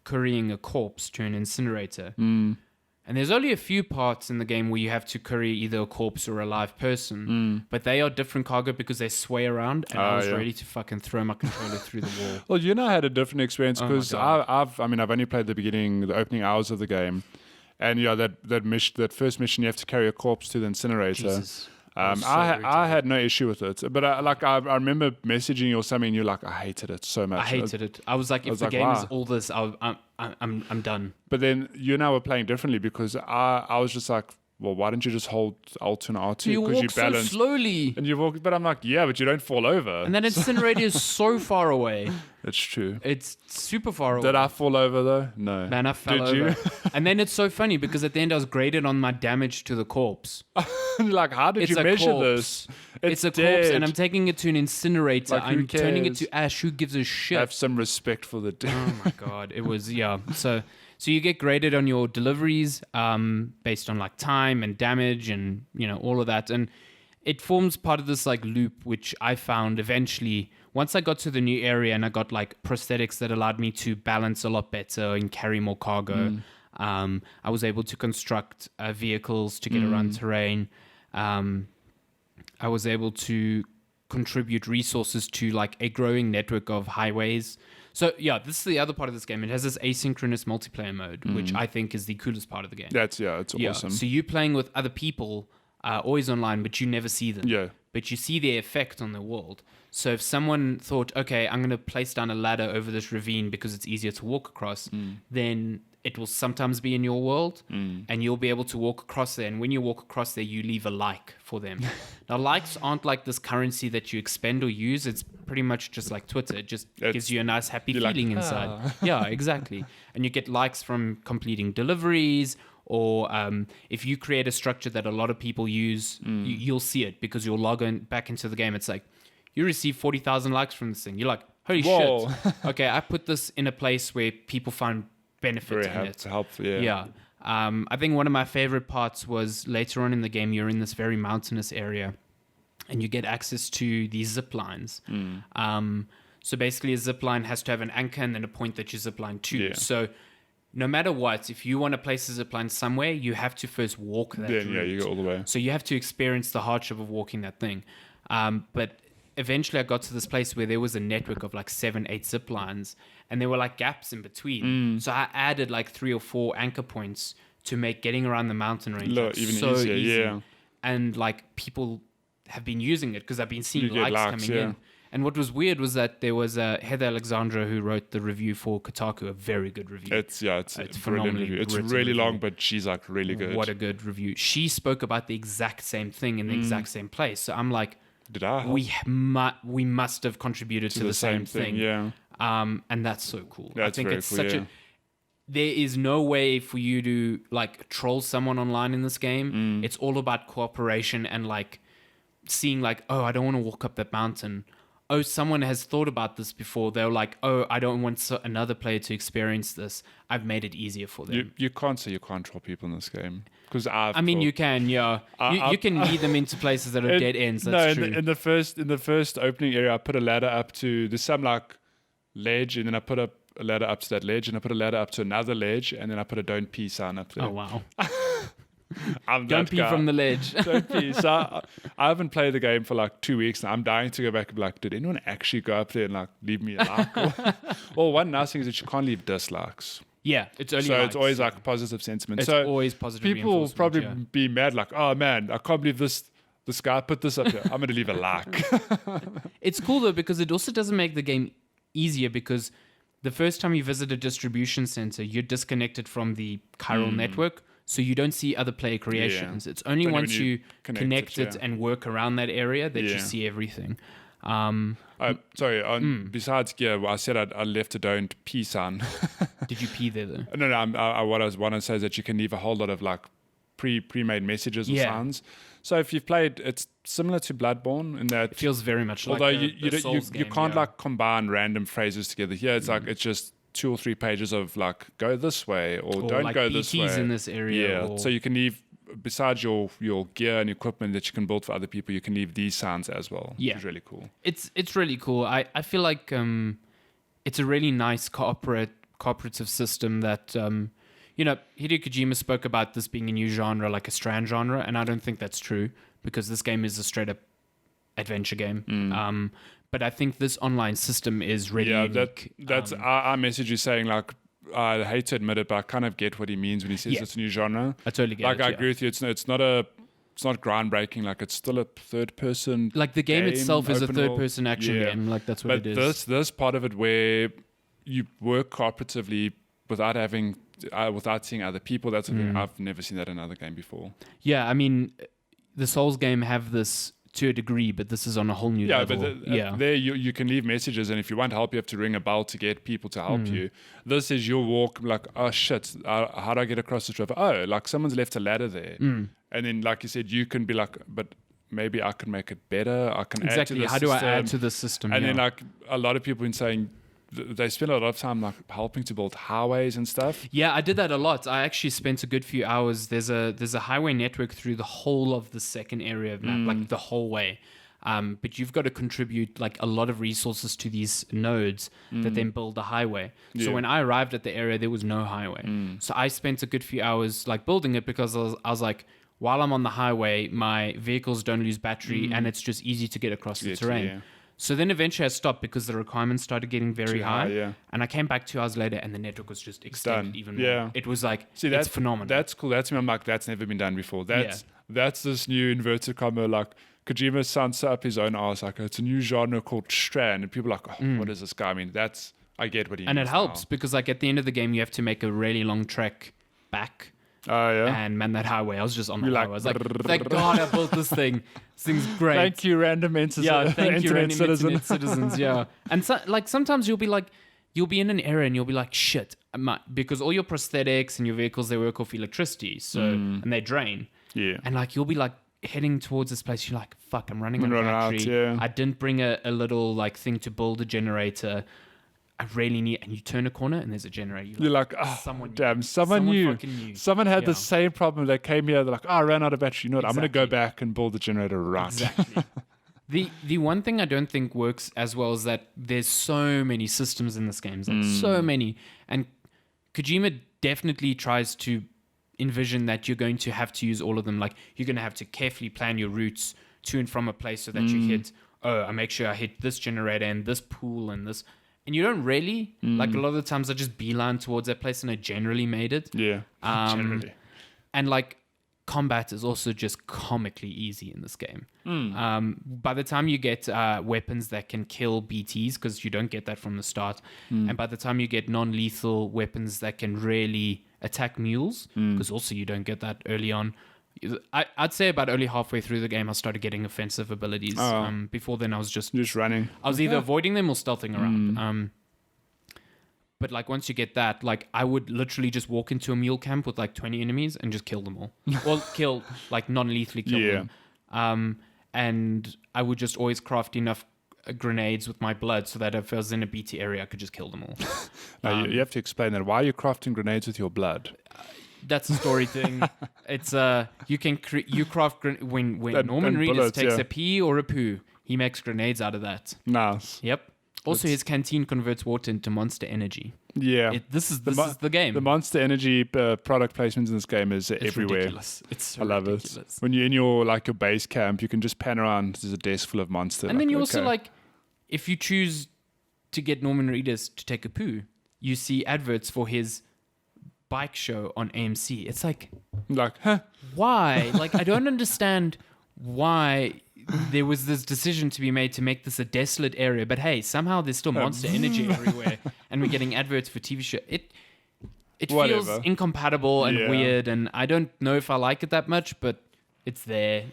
currying a corpse to an incinerator. And there's only a few parts in the game where you have to curry either a corpse or a live person, but they are different cargo because they sway around, and I was ready to fucking throw my controller through the wall. Well, I had a different experience because I've only played the opening hours of the game, and that first mission you have to carry a corpse to the incinerator. Jesus. I had no issue with it, but I remember messaging you or something, and you're like, I hated it so much. I hated it. I was like, if the game is all this, I'm done. But then you and I were playing differently because I was just like, well, why don't you just hold Alt and R2 because you balance so slowly, and you walk? But I'm like, yeah, but you don't fall over. And that incinerator is so far away. That's true. It's super far away. Did I fall over though? No. Man, I fell over. You? And then it's so funny because at the end I was graded on my damage to the corpse. Like, how did you measure this? It's a corpse, and I'm taking it to an incinerator. Like, I'm turning it to ash. Who gives a shit? Have some respect for the dead. Oh my god, it was So you get graded on your deliveries based on like time and damage and all of that, and it forms part of this like loop, which I found eventually once I got to the new area and I got like prosthetics that allowed me to balance a lot better and carry more cargo. I was able to construct vehicles to get around terrain. I was able to contribute resources to like a growing network of highways. So yeah, this is the other part of this game. It has this asynchronous multiplayer mode, which I think is the coolest part of the game. It's awesome. So you're playing with other people, always online, but you never see them. Yeah. But you see their effect on the world. So if someone thought, okay, I'm going to place down a ladder over this ravine because it's easier to walk across, then it will sometimes be in your world, and you'll be able to walk across there. And when you walk across there, you leave a like for them. Now, likes aren't like this currency that you expend or use. It's pretty much just like Twitter. It just gives you a nice, happy feeling inside. Yeah, exactly. And you get likes from completing deliveries, or if you create a structure that a lot of people use, you'll see it because you'll log in back into the game. It's like, you receive 40,000 likes from this thing. You're like, holy shit. Okay, I put this in a place where people find benefit in it. Helpful, yeah. I think one of my favorite parts was later on in the game, you're in this very mountainous area and you get access to these zip lines. So basically a zip line has to have an anchor and then a point that you zip line to. Yeah. So no matter what, if you want to place a zip line somewhere, you have to first walk that route. Yeah, you go all the way. So you have to experience the hardship of walking that thing. But eventually I got to this place where there was a network of like 7-8 zip lines, and there were like gaps in between. So I added like 3 or 4 anchor points to make getting around the mountain range even so easier. easy. Yeah. And like people have been using it because I've been seeing likes coming in. And what was weird was that there was Heather Alexandra who wrote the review for Kotaku, a very good review. It's a brilliant review. It's really long, but she's like really good. What a good review. She spoke about the exact same thing in the exact same place. So I'm like, we must have contributed to the same thing. Yeah. And that's so cool. That's I think very it's cool, such a... There is no way for you to like troll someone online in this game. It's all about cooperation and like seeing like, oh, I don't want to walk up that mountain. Oh, someone has thought about this before. They're like, oh, I don't want another player to experience this. I've made it easier for them. You can't say you can't troll people in this game. You can, yeah. You can lead them into places that are dead ends. That's true. In the first opening area, I put a ladder up to there's some like ledge, and then I put a ladder up to that ledge, and I put a ladder up to another ledge, and then I put a don't pee sign up there. Oh wow. I'm Don't that pee guy. from the ledge. Don't pee. So I haven't played the game for like 2 weeks now. I'm dying to go back and be like, did anyone actually go up there and like leave me a like? Well, one nice thing is that you can't leave dislikes. Yeah, it's only So likes, it's always like positive sentiment. It's so always positive people will reinforcement, probably be mad like, oh man, I can't believe this guy put this up here. I'm going to leave a like. It's cool though because it also doesn't make the game easier because the first time you visit a distribution center, you're disconnected from the chiral network, so you don't see other player creations. It's only once you connect it and work around that area that you see everything. Besides gear, I said I left a don't pee sign. Did you pee there though? No. What I want to say is that you can leave a whole lot of like pre-made messages or signs. So if you've played, it's similar to Bloodborne in that it feels very much like although you can't like combine random phrases together. Here it's like it's just 2 or 3 pages of like go this way or don't like go this way. in this area. Yeah. So you can leave besides your gear and equipment that you can build for other people, you can leave these signs as well. Yeah. Which is really cool. It's really cool. I feel like it's a really nice cooperative system that Hideo Kojima spoke about this being a new genre, like a Strand genre, and I don't think that's true because this game is a straight up adventure game. But I think this online system is really unique. That's our message is saying like I hate to admit it, but I kind of get what he means when he says it's a new genre. I totally get it. I agree with you. It's not groundbreaking. Like it's still a third person. Like the game itself is a third person action game. Like that's what it is. But this part of it where you work cooperatively without seeing other people. That's something I've never seen that in another game before. Yeah, I mean, the Souls game have this to a degree, but this is on a whole new level. But there you can leave messages, and if you want help, you have to ring a bell to get people to help you. This is your walk, like, oh shit, how do I get across this river? Oh, like someone's left a ladder there. And then, like you said, you can be like, but maybe I can make it better. I can add to the system. How do I add to the system? And then, like, a lot of people have been saying, they spend a lot of time like helping to build highways and stuff. Yeah, I did that a lot. I actually spent a good few hours. There's a highway network through the whole of the second area of map, like the whole way. But you've got to contribute like a lot of resources to these nodes that then build the highway. So when I arrived at the area, there was no highway. So I spent a good few hours like building it because I was like, while I'm on the highway, my vehicles don't lose battery and it's just easy to get across the terrain. Yeah. So then eventually I stopped because the requirements started getting very high. And I came back 2 hours later and the network was just extended even more. Yeah. It was like, it's phenomenal. That's cool. That's me. I'm like, that's never been done before. That's this new inverted comma, like Kojima sounds up his own ass. Like, it's a new genre called Strand. And people are like, what is this guy? I mean, I get what he means. And it helps because like at the end of the game, you have to make a really long trek back. Oh, yeah. And man, that highway, I was just on the highway. I was like, thank God I built this thing. This thing's great. Thank you, random internet citizens. Yeah. And so, like sometimes you'll be in an area and you'll be like, shit, because all your prosthetics and your vehicles, they work off electricity. So, and they drain. Yeah. And like, you'll be like heading towards this place. You're like, fuck, I'm running out of battery. I didn't bring a little like thing to build a generator. I really need, and you turn a corner and there's a generator. You're like, oh, someone knew. Someone had the same problem. They came here, they're like, I ran out of battery. You know what? I'm going to go back and build the generator right. Exactly. The one thing I don't think works as well is that there's so many systems in this game. Like so many. And Kojima definitely tries to envision that you're going to have to use all of them. Like you're going to have to carefully plan your routes to and from a place so that you hit, I make sure I hit this generator and this pool and this. And you don't really, like a lot of the times I just beeline towards that place and I generally made it. Yeah, generally. And like combat is also just comically easy in this game. By the time you get weapons that can kill BTs, because you don't get that from the start, and by the time you get non-lethal weapons that can really attack mules, because also you don't get that early on, I'd say about only halfway through the game I started getting offensive abilities. Before then I was just running. I was either avoiding them or stealthing around. But like once you get that, like I would literally just walk into a mule camp with like 20 enemies and just kill them all. Well, like non-lethally kill them. And I would just always craft enough grenades with my blood so that if I was in a BT area I could just kill them all. Now you have to explain that. Why are you crafting grenades with your blood? That's a story thing. It's you craft when Norman Reedus takes a pee or a poo, he makes grenades out of that. Nice. Yep. Also, his canteen converts water into Monster Energy. Yeah. This is the game. The Monster Energy product placements in this game is everywhere. Ridiculous. It's so I love ridiculous. it. When you're in your base camp, you can just pan around. There's a desk full of Monster. And then you also if you choose to get Norman Reedus to take a poo, you see adverts for his bike show on AMC. It's like huh? Why? I don't understand why there was this decision to be made to make this a desolate area, but hey, somehow there's still Monster Energy everywhere, and we're getting adverts for TV show. It feels incompatible and weird, and I don't know if I like it that much, but it's there.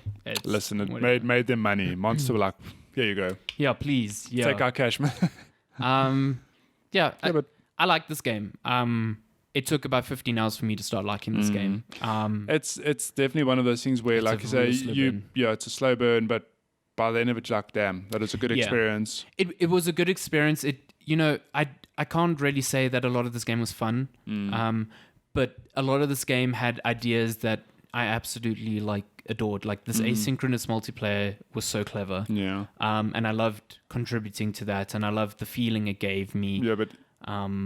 Listen, it made them money. Monster were like, here you go. Yeah, please. Yeah. Take our cash, man. But I like this game. It took about 15 hours for me to start liking this game. It's definitely one of those things where, like you say, it's a slow burn, but by the end of it, you're like, damn, that was a good experience. It was a good experience. I can't really say that a lot of this game was fun, but a lot of this game had ideas that I absolutely adored. Like this asynchronous multiplayer was so clever. Yeah. And I loved contributing to that, and I loved the feeling it gave me. Yeah, but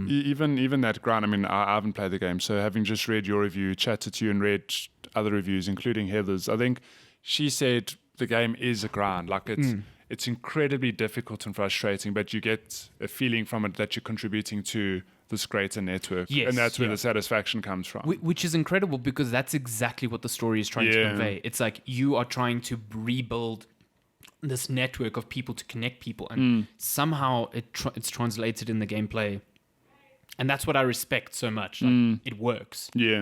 even that grind. I mean, I haven't played the game, so having just read your review, chatted to you, and read other reviews, including Heather's, I think she said the game is a grind. It's incredibly difficult and frustrating, but you get a feeling from it that you're contributing to this greater network, and that's where the satisfaction comes from. Which is incredible, because that's exactly what the story is trying to convey. It's like you are trying to rebuild this network of people to connect people, and somehow it's translated in the gameplay, and that's what I respect so much. It works. But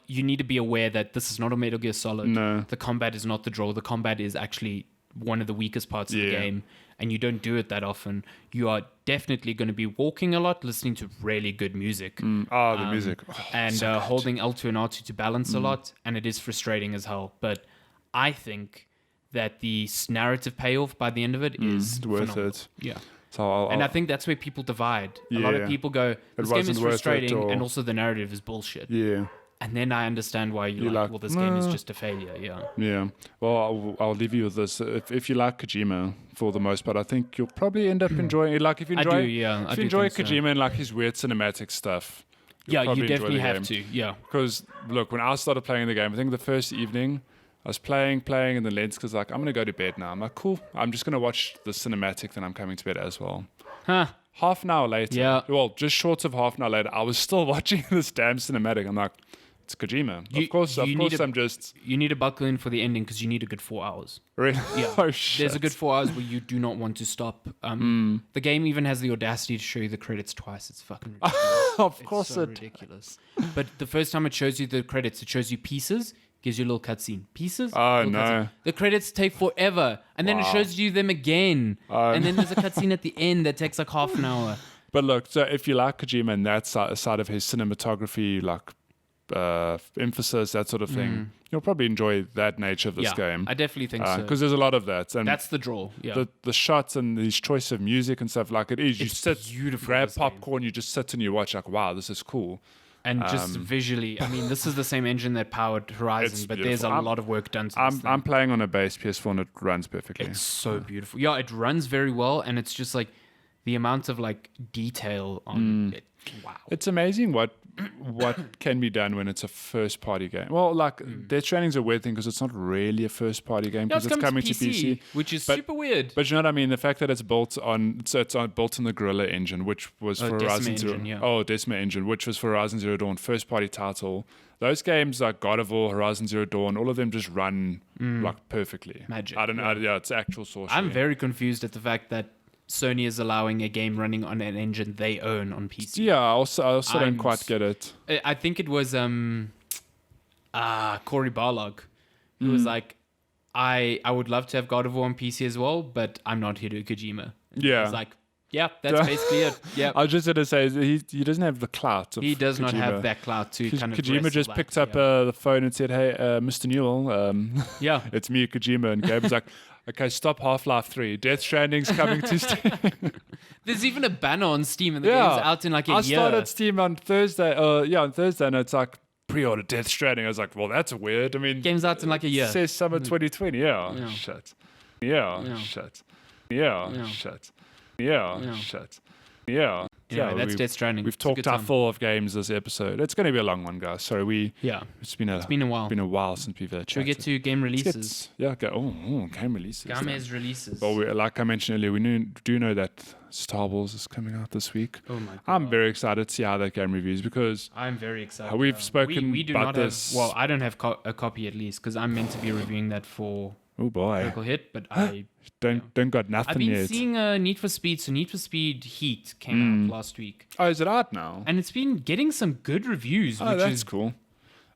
you need to be aware that this is not a Metal Gear Solid. No. The combat is not the draw. The combat is actually one of the weakest parts of the game, and you don't do it that often. You are definitely going to be walking a lot, listening to really good music. The music. And so holding L2 and R2 to balance a lot, and it is frustrating as hell. But I think that the narrative payoff by the end of it is worth phenomenal. it. Yeah. So I think that's where people divide. A lot of people go, this game is frustrating, and also the narrative is bullshit. Yeah. And then I understand why you're like, well, this game is just a failure. Yeah. Well, I'll leave you with this. If you like Kojima, for the most part, I think you'll probably end up enjoying it. If you enjoy, if you enjoy Kojima and his weird cinematic stuff, you definitely have to. Yeah. Because look, when I started playing the game, I think the first evening I was playing, and then Lenska's like, I'm gonna go to bed now. I'm like, cool. I'm just gonna watch the cinematic, then I'm coming to bed as well. Half an hour later, just short of half an hour later, I was still watching this damn cinematic. I'm like, it's Kojima. Of course, you need to buckle in for the ending, because you need a good 4 hours. Really? Yeah. Oh, shit. There's a good 4 hours where you do not want to stop. The game even has the audacity to show you the credits twice. It's fucking ridiculous. Of course, it's so ridiculous. But the first time it shows you the credits, it shows you pieces, gives you a little cutscene. Pieces. Oh no! Cutscene. The credits take forever, and then it shows you them again, and then there's a cutscene at the end that takes half an hour. But look, so if you like Kojima and that side of his cinematography, emphasis, that sort of thing, you'll probably enjoy that nature of this game. I definitely think so. Because there's a lot of that, and that's the draw. Yeah, the shots and his choice of music and stuff it is. You sit, grab popcorn, you just sit and you watch. Wow, this is cool. And just visually, I mean, this is the same engine that powered Horizon, but there's a lot of work done to this thing. I'm playing on a base PS4 and it runs perfectly. It's so beautiful. Yeah, it runs very well, and it's just the amount of detail on it. Wow. It's amazing what can be done when it's a first party game. Well, Death Stranding's a weird thing because it's not really a first party game because it's coming to PC, which is super weird. But you know what I mean? The fact that it's built on the Gorilla engine, which was for Horizon Zero. Decima engine, which was for Horizon Zero Dawn, first party title. Those games like God of War, Horizon Zero Dawn, all of them just run perfectly. Magic. I don't know. Yeah, it's actual sorcery. I'm very confused at the fact that Sony is allowing a game running on an engine they own on PC. Yeah, I also don't quite get it. I think it was Cory Barlog who was like, I would love to have God of War on PC as well, but I'm not Hideo Kojima. And he was like, yeah, that's basically it. Yeah, I was just going to say he doesn't have the clout. He does Kojima. not have that clout to kind of. Kojima just picked up the phone and said, "Hey, Mr. Newell, it's me, Kojima," and Gabe was like, "Okay, stop Half-Life 3. Death Stranding's coming to Steam." There's even a banner on Steam, and the game's out in a year. I started Steam on Thursday. On Thursday, and it's like pre-order Death Stranding. I was like, well, that's weird. I mean, game's out in a year. It says summer 2020. Yeah. Shit. Yeah. Shit. Yeah. Shit. Yeah. Yeah. Shit. Yeah. Anyway, that's Death Stranding. We've It's a good talked our time. full of games this episode. It's going to be a long one, guys. Sorry, it's been a while. Been a while since we've Should we get to game releases? Game releases. Game's releases. Well, like I mentioned earlier, we do know that Star Wars is coming out this week. Oh my god! I'm very excited to see how that game reviews because I'm very excited. We've spoken we do about not this. Well, I don't have a copy at least because I'm meant to be reviewing that for oh boy, Critical Hit, but I don't got nothing I've been yet. seeing Need for Speed. So Need for Speed Heat came out last week. Oh, is it out now? And it's been getting some good reviews. Oh, which that's is cool.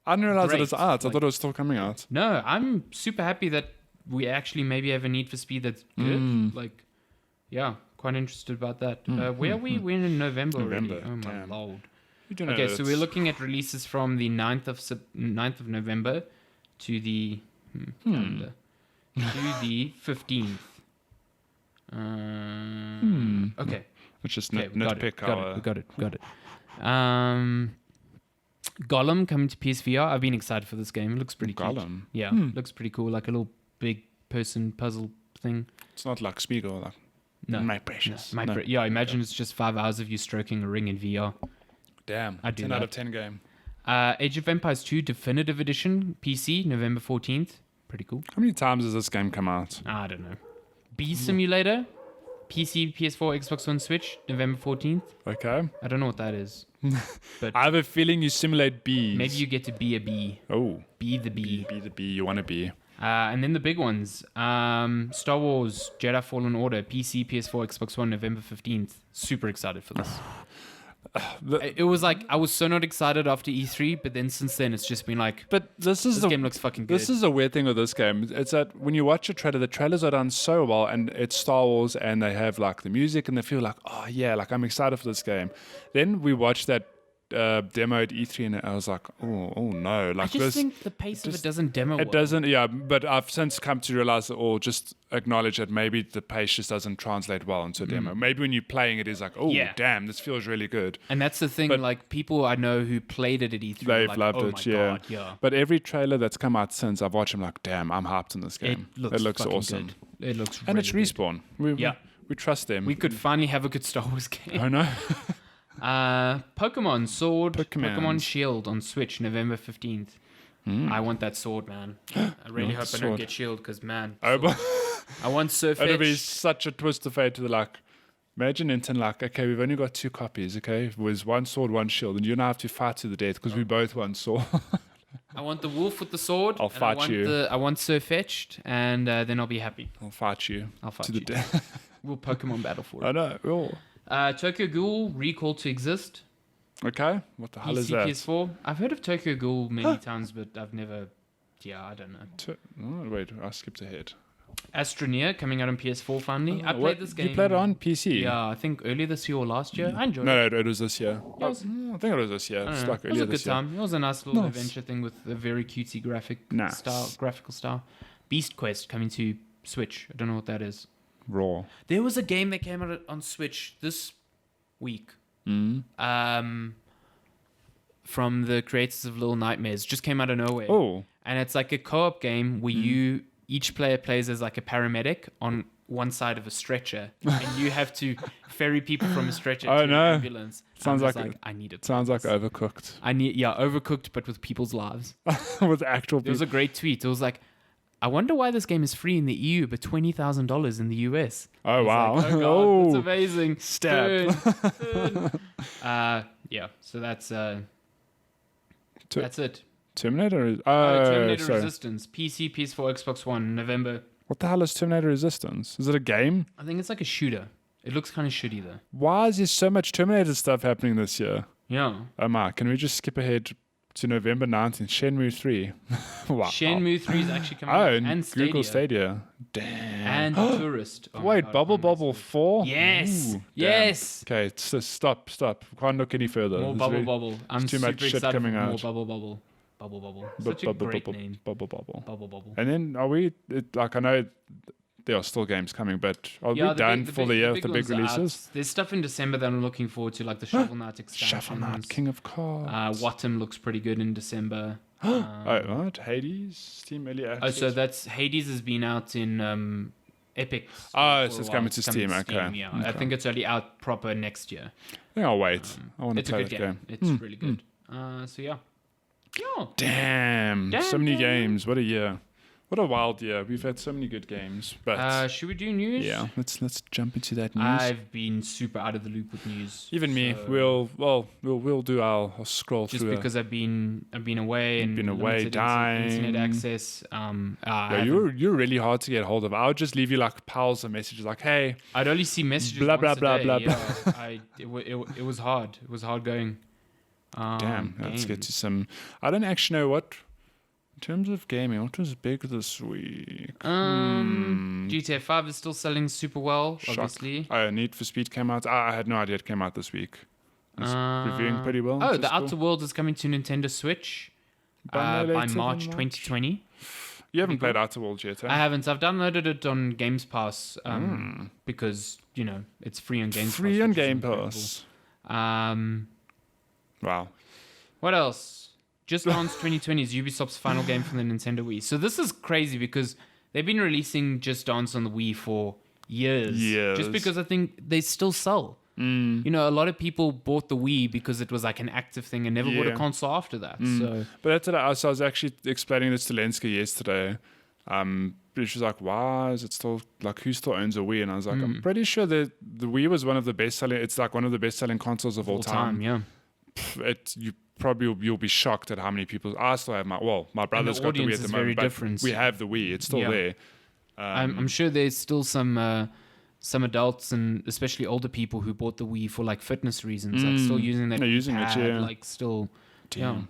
I didn't realize it was great. out. I thought it was still coming out. No, I'm super happy that we actually maybe have a Need for Speed that's good. Like, yeah, quite interested about that. Where are we? We're in November already. Oh my Damn. lord. Okay, so we're looking at releases from the 9th of November to the calendar, to the 15th. Okay. Let's just Okay, nitpick we got it. Gollum coming to PSVR. I've been excited for this game. It looks pretty cool. Gollum? Yeah, looks pretty cool. Like a little big person puzzle thing. It's not like Spiegel, like No. my precious. No. Imagine it's just 5 hours of you stroking a ring in VR. Damn. I'd do 10 out that. of 10 game. Age of Empires 2 Definitive Edition, PC, November 14th. Pretty cool. How many times has this game come out? I don't know. Bee Simulator, PC, PS4, Xbox One, Switch, November 14th. Okay. I don't know what that is. But I have a feeling you simulate bees. maybe you get to be a bee. Oh. Be the bee. Be the bee you want to be. And then the big ones. Star Wars Jedi Fallen Order, PC, PS4, Xbox One, November 15th. Super excited for this. It was like, I was so not excited after E3, but then since then it's just been like, But this game looks fucking good. This is a weird thing with this game. It's that when you watch a trailer, the trailers are done so well, and it's Star Wars, and they have like the music, and they feel like, oh yeah, like I'm excited for this game. Then we watched that demo at E3, and I was like, oh no, like I just this. think the pace of it doesn't demo It well. doesn't, yeah. But I've since come to realize, or just acknowledge that maybe the pace just doesn't translate well into a demo. Maybe when you're playing it, is like, oh Yeah. damn, this feels really good. And that's the thing, But- like people I know who played it at E3, They've like, loved oh it, my yeah. God, yeah. But every trailer that's come out since I've watched, I'm like, damn, I'm hyped in this game. It looks fucking awesome. good. It looks And really it's good. Respawn. We trust them. We could finally have a good Star Wars game. I know. Pokemon Sword, Pokemon. Pokemon Shield on Switch, November 15th. I want that sword, man. I really want hope the I don't sword. get Shield because, man, Oh, but I want Surf it'll be Edge. such a twist of fate to the like. Imagine Nintendo like, okay, we've only got 2 copies, okay? It was 1 sword, 1 shield, and you and I have to fight to the death because we both want sword. I want the wolf with the sword. I'll and fight I want you. I want Surf Edged, and then I'll be happy. I'll fight you I'll fight to the you. death. We'll Pokemon battle for I it. know. Oh. Tokyo Ghoul Recall to Exist. Okay, what the hell is PC, that? PS4. I've heard of Tokyo Ghoul many times, but I've never. Yeah, I don't know. Oh, wait, I skipped ahead. Astroneer coming out on PS4 finally. I played What? this game. You played it on PC? Yeah, I think earlier this year or last year. I enjoyed it. No, it was this year. It was- I think it was this year. I It's don't know. like It was earlier a good this year. time. It was a nice little Nice. adventure thing with a very cutesy Nice. graphical style. Beast Quest coming to Switch. I don't know what that is. Raw. There was a game that came out on Switch this week. From the creators of Little Nightmares. Just came out of nowhere. Oh. And it's like a co-op game where each player plays as like a paramedic on one side of a stretcher, and you have to ferry people from a stretcher to an ambulance. Sounds I'm just like I need it. Sounds like Overcooked. Overcooked, but with people's lives. With actual There was people. a great tweet. It was like, I wonder why this game is free in the EU but $20,000 in the US. I Oh, was wow. like, oh god, that's amazing. Stab. Turn. Yeah. So that's it. Terminator? Terminator sorry. Resistance, PC, PS4, Xbox One, November. What the hell is Terminator Resistance? Is it a game? I think it's like a shooter. It looks kind of shitty though. Why is there so much Terminator stuff happening this year? Yeah. Oh my, can we just skip ahead to November 19th? Shenmue 3. Wow. Shenmue 3 is actually coming Oh, out. and And Stadia. Google Stadia. Damn. And Tourist. Oh my Wait, God, Bubble I'm Bobble messing 4? with- Yes. Ooh, damn. Yes. Okay, so stop. Can't look any further. More It's Bubble really- Bubble. I'm too super much shit excited coming for more out. Bubble Bubble. Bubble Bubble. Bu- Such a bubble, great bubble, name. Bubble Bubble. Bubble Bubble. And then are we, like I know there are still games coming, but are we the done big- for the year with the big ones are out. releases? There's stuff in December that I'm looking forward to, like the Shovel Knight expansion. Shovel Knight, King of Cards. Wattam looks pretty good in December. Oh, what? Hades? Steam Early Oh, Access? so that's Hades has been out in Epic. Oh, so it's coming to Steam. Okay. Yeah, okay. I think it's only out proper next year. Yeah, I'll wait. I want to It's a play good that game. It's really good. So yeah. Damn. So many games. What a year. What a wild year. We've had so many good games. But should we do news? yeah, let's jump into that news. I've been super out of the loop with news. Even me. We'll do our scroll just through. Because I've been away and dying. internet access. You're really hard to get hold of. I would just leave you like piles of messages like, hey, I'd only see messages blah once blah a day. blah blah Yeah, it was hard. It was hard going. Damn. Let's get to some. I don't actually know what. In terms of gaming, what was big this week? GTA 5 is still selling super well, obviously. Need for Speed came out. I had no idea it came out this week. It's reviewing pretty well. Oh, The Outer Worlds is coming to Nintendo Switch by March 2020. You haven't played Outer Worlds yet, eh? I haven't. I've downloaded it on Games Pass because, it's free on Games Pass. Free on Game Pass. Wow. What else? Just Dance 2020 is Ubisoft's final game for the Nintendo Wii. So this is crazy because they've been releasing Just Dance on the Wii for years. Just because I think they still sell. A lot of people bought the Wii because it was like an active thing and never bought a console after that. So, but that's what I was actually explaining this to Lenska yesterday. She was like, "Why is it still like who still owns a Wii?" And I was like, "I'm pretty sure that the Wii was one of the best selling. It's like one of the best selling consoles of all time. Yeah, You'll be shocked at how many people. I still have my brother's got the Wii at the moment, but different. we have the Wii. It's still there. I'm sure there's still some adults and especially older people who bought the Wii for like fitness reasons, like still using that. They're using it, yeah. Like still, yeah.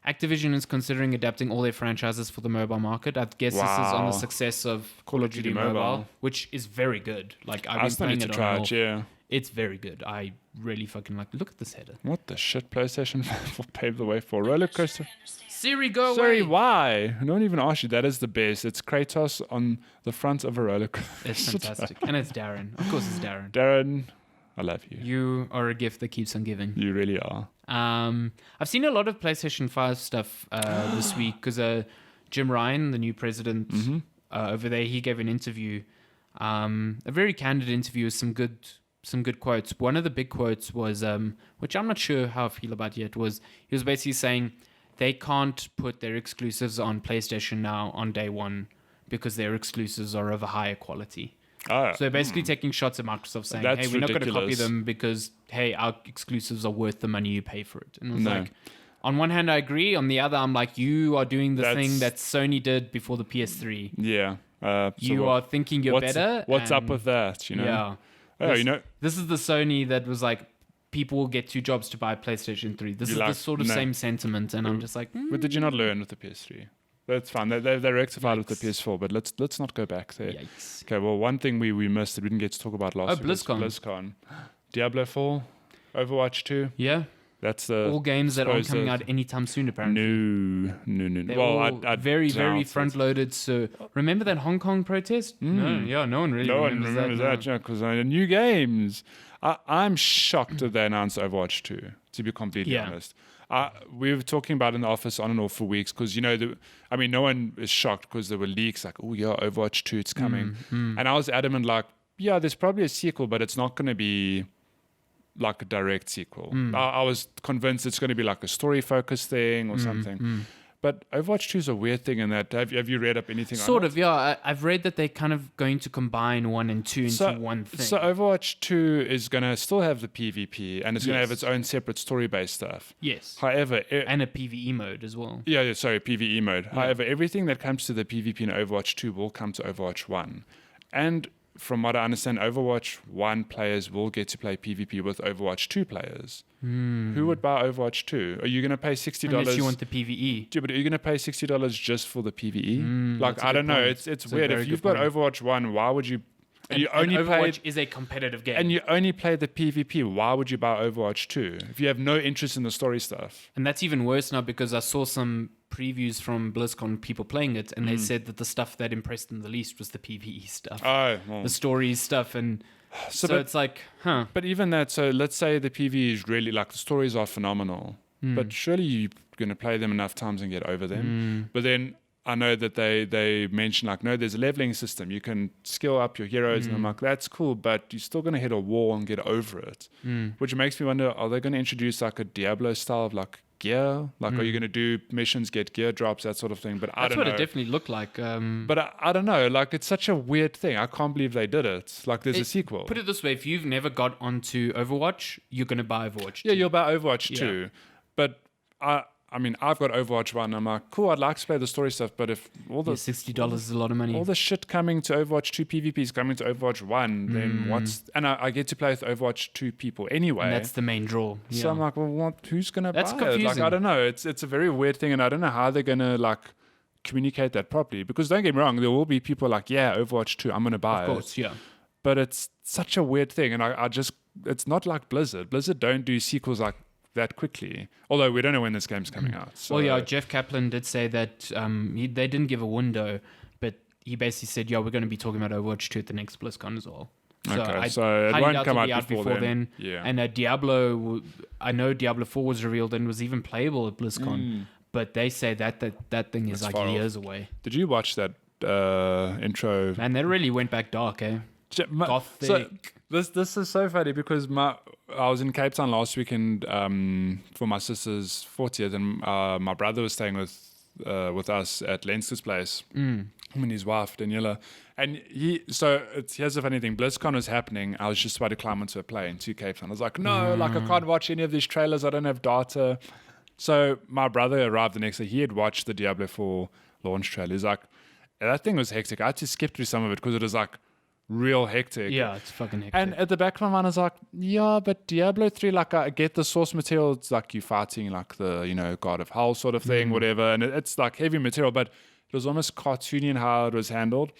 Activision is considering adapting all their franchises for the mobile market. I guess this is on the success of Call of Duty Mobile, which is very good. Like I've been playing it on yeah. It's very good. I really fucking like. Look at this header. What the shit? PlayStation will pave the way for roller coaster. Siri, go Sorry, away. why? I don't even ask you. That is the best. It's Kratos on the front of a roller coaster. It's fantastic, and it's Darren. Of course, it's Darren. Darren, I love you. You are a gift that keeps on giving. You really are. I've seen a lot of PlayStation 5 stuff this week because Jim Ryan, the new president over there, he gave an interview, a very candid interview with some good quotes. One of the big quotes was, which I'm not sure how I feel about yet, was he was basically saying they can't put their exclusives on PlayStation now on day one because their exclusives are of a higher quality. So they're basically taking shots at Microsoft saying, That's hey, we're not going to copy ridiculous. them because, hey, our exclusives are worth the money you pay for it. And it was like, on one hand, I agree. On the other, I'm like, you are doing the thing that Sony did before the PS3. Yeah. You are thinking you're better. What's up with that? Yeah. This is the Sony that was like, people will get 2 jobs to buy a PlayStation 3. This is the sort of same sentiment. And I'm just like, But did you not learn with the PS3? That's fine. They rectified with the PS4, but let's not go back there. Yikes. Okay, well, one thing we missed that we didn't get to talk about last week was BlizzCon. Diablo 4, Overwatch 2. Yeah. That's all games that aren't coming out anytime soon, apparently. No. They're all very front-loaded. So remember that Hong Kong protest? No one really remembers that. Because new games. I'm shocked that they announced Overwatch 2, to be completely honest. We were talking about it in the office on and off for weeks because, no one is shocked because there were leaks like, oh, yeah, Overwatch 2, it's coming. And I was adamant like, yeah, there's probably a sequel, but it's not going to be like a direct sequel. I was convinced it's going to be like a story-focused thing or something. But Overwatch 2 is a weird thing in that. Have you read up anything on it? Sort of, yeah. I've read that they're kind of going to combine 1 and 2 into one thing. So Overwatch 2 is going to still have the PvP and it's going to have its own separate story-based stuff. Yes. However... and a PvE mode as well. Yeah, sorry, PvE mode. Yeah. However, everything that comes to the PvP in Overwatch 2 will come to Overwatch 1. And from what I understand, Overwatch 1 players will get to play PvP with Overwatch 2 players. Who would buy Overwatch 2? Are you going to pay $60? Unless you want the PvE. Yeah, but are you going to pay $60 just for the PvE? I don't know. It's weird. If you've got Overwatch 1, why would you... And Overwatch is a competitive game. And you only play the PvP. Why would you buy Overwatch 2 if you have no interest in the story stuff? And that's even worse now because I saw some previews from BlizzCon, people playing it, and they said that the stuff that impressed them the least was the PvE stuff. The story stuff. And so it's like, But even that, so let's say the PvE is really, like, the stories are phenomenal. But surely you're going to play them enough times and get over them. But then... I know that they mention like, no, there's a leveling system. You can skill up your heroes. And I'm like, that's cool, but you're still going to hit a wall and get over it. Which makes me wonder, are they going to introduce like a Diablo style of like gear? Like, are you going to do missions, get gear drops, that sort of thing? But I don't know. That's what it definitely looked like. But I don't know. Like, it's such a weird thing. I can't believe they did it. Like, there's a sequel. Put it this way. If you've never got onto Overwatch, you're going to buy Overwatch 2. Yeah, you'll buy Overwatch 2. But I mean, I've got Overwatch 1. I'm like, cool, I'd like to play the story stuff, but if all the $60 is a lot of money. All the shit coming to Overwatch 2 PvP is coming to Overwatch 1, then what's... And I get to play with Overwatch 2 people anyway. And that's the main draw. Yeah. So I'm like, well, who's going to buy confusing. it? Like, I don't know. It's a very weird thing, and I don't know how they're going to, like, communicate that properly. Because don't get me wrong, there will be people like, yeah, Overwatch 2, I'm going to buy it. Of course, yeah. But it's such a weird thing, and I just... It's not like Blizzard. Blizzard don't do sequels like that quickly, although we don't know when this game's coming out. So. Well, yeah, Jeff Kaplan did say that they didn't give a window, but he basically said, yeah, we're going to be talking about Overwatch 2 at the next BlizzCon as well. So it won't come out before then. Yeah. And Diablo, I know Diablo 4 was revealed and was even playable at BlizzCon, but they say that thing is like years away. Did you watch that intro? Man, that really went back dark, eh? Gothic. So this is so funny because I was in Cape Town last weekend for my sister's 40th, and my brother was staying with us at Leinster's place. Him and his wife Daniela, and here's the funny thing: BlizzCon was happening. I was just about to climb onto a plane to Cape Town. I was like, no, like I can't watch any of these trailers. I don't have data. So my brother arrived the next day. He had watched the Diablo 4 launch trailer. He's like, that thing was hectic. I had to skip through some of it because it was like real hectic. Yeah, it's fucking hectic. And at the back of my mind, I was like, yeah, but Diablo 3, like, I get the source material. It's like you fighting like the, God of Hell sort of thing, whatever. And it's like heavy material, but it was almost cartoony in how it was handled.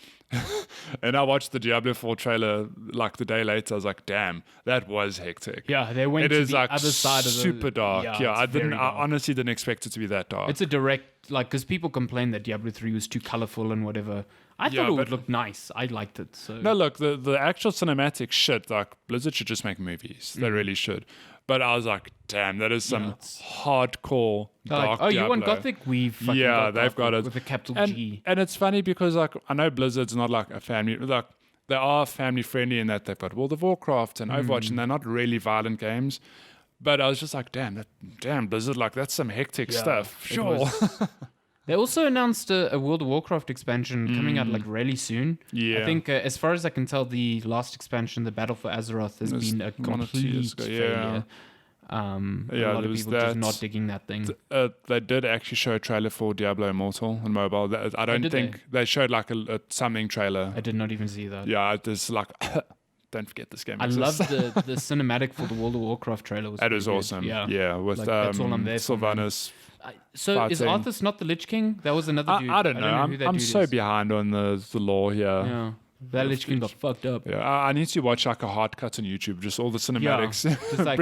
And I watched the Diablo 4 trailer like the day later. I was like, damn, that was hectic. Yeah, they went to the like other side of the... super dark. Yeah, I honestly didn't expect it to be that dark. It's a direct, like, because people complained that Diablo 3 was too colorful and whatever. I thought it would look nice. I liked it. So. No, look, the actual cinematic shit, like, Blizzard should just make movies. They really should. But I was like, damn, that is some hardcore dark Diablo. You want Gothic? We've fucking they've got it. With a capital G. And it's funny because, like, I know Blizzard's not like a family... Like, they are family friendly in that they've got World of Warcraft and Overwatch, and they're not really violent games. But I was just like, damn, Blizzard, like, that's some hectic stuff. Sure. They also announced a World of Warcraft expansion coming out like really soon. Yeah. I think, as far as I can tell, the last expansion, the Battle for Azeroth, has been a complete failure. A lot of people just not digging that thing. They did actually show a trailer for Diablo Immortal on mobile. I don't think they showed like a something trailer. I did not even see that. Yeah, it's like... Don't forget this game. I love the cinematic for the World of Warcraft trailer. That was awesome. Yeah, with that's all I'm there Sylvanas. So fighting. Is Arthas not the Lich King? That was another dude. I don't know. I'm so behind on the lore here. Yeah. That Lich King got fucked up. Yeah, I need to watch like a hard cut on YouTube, just all the cinematics. Yeah, just like,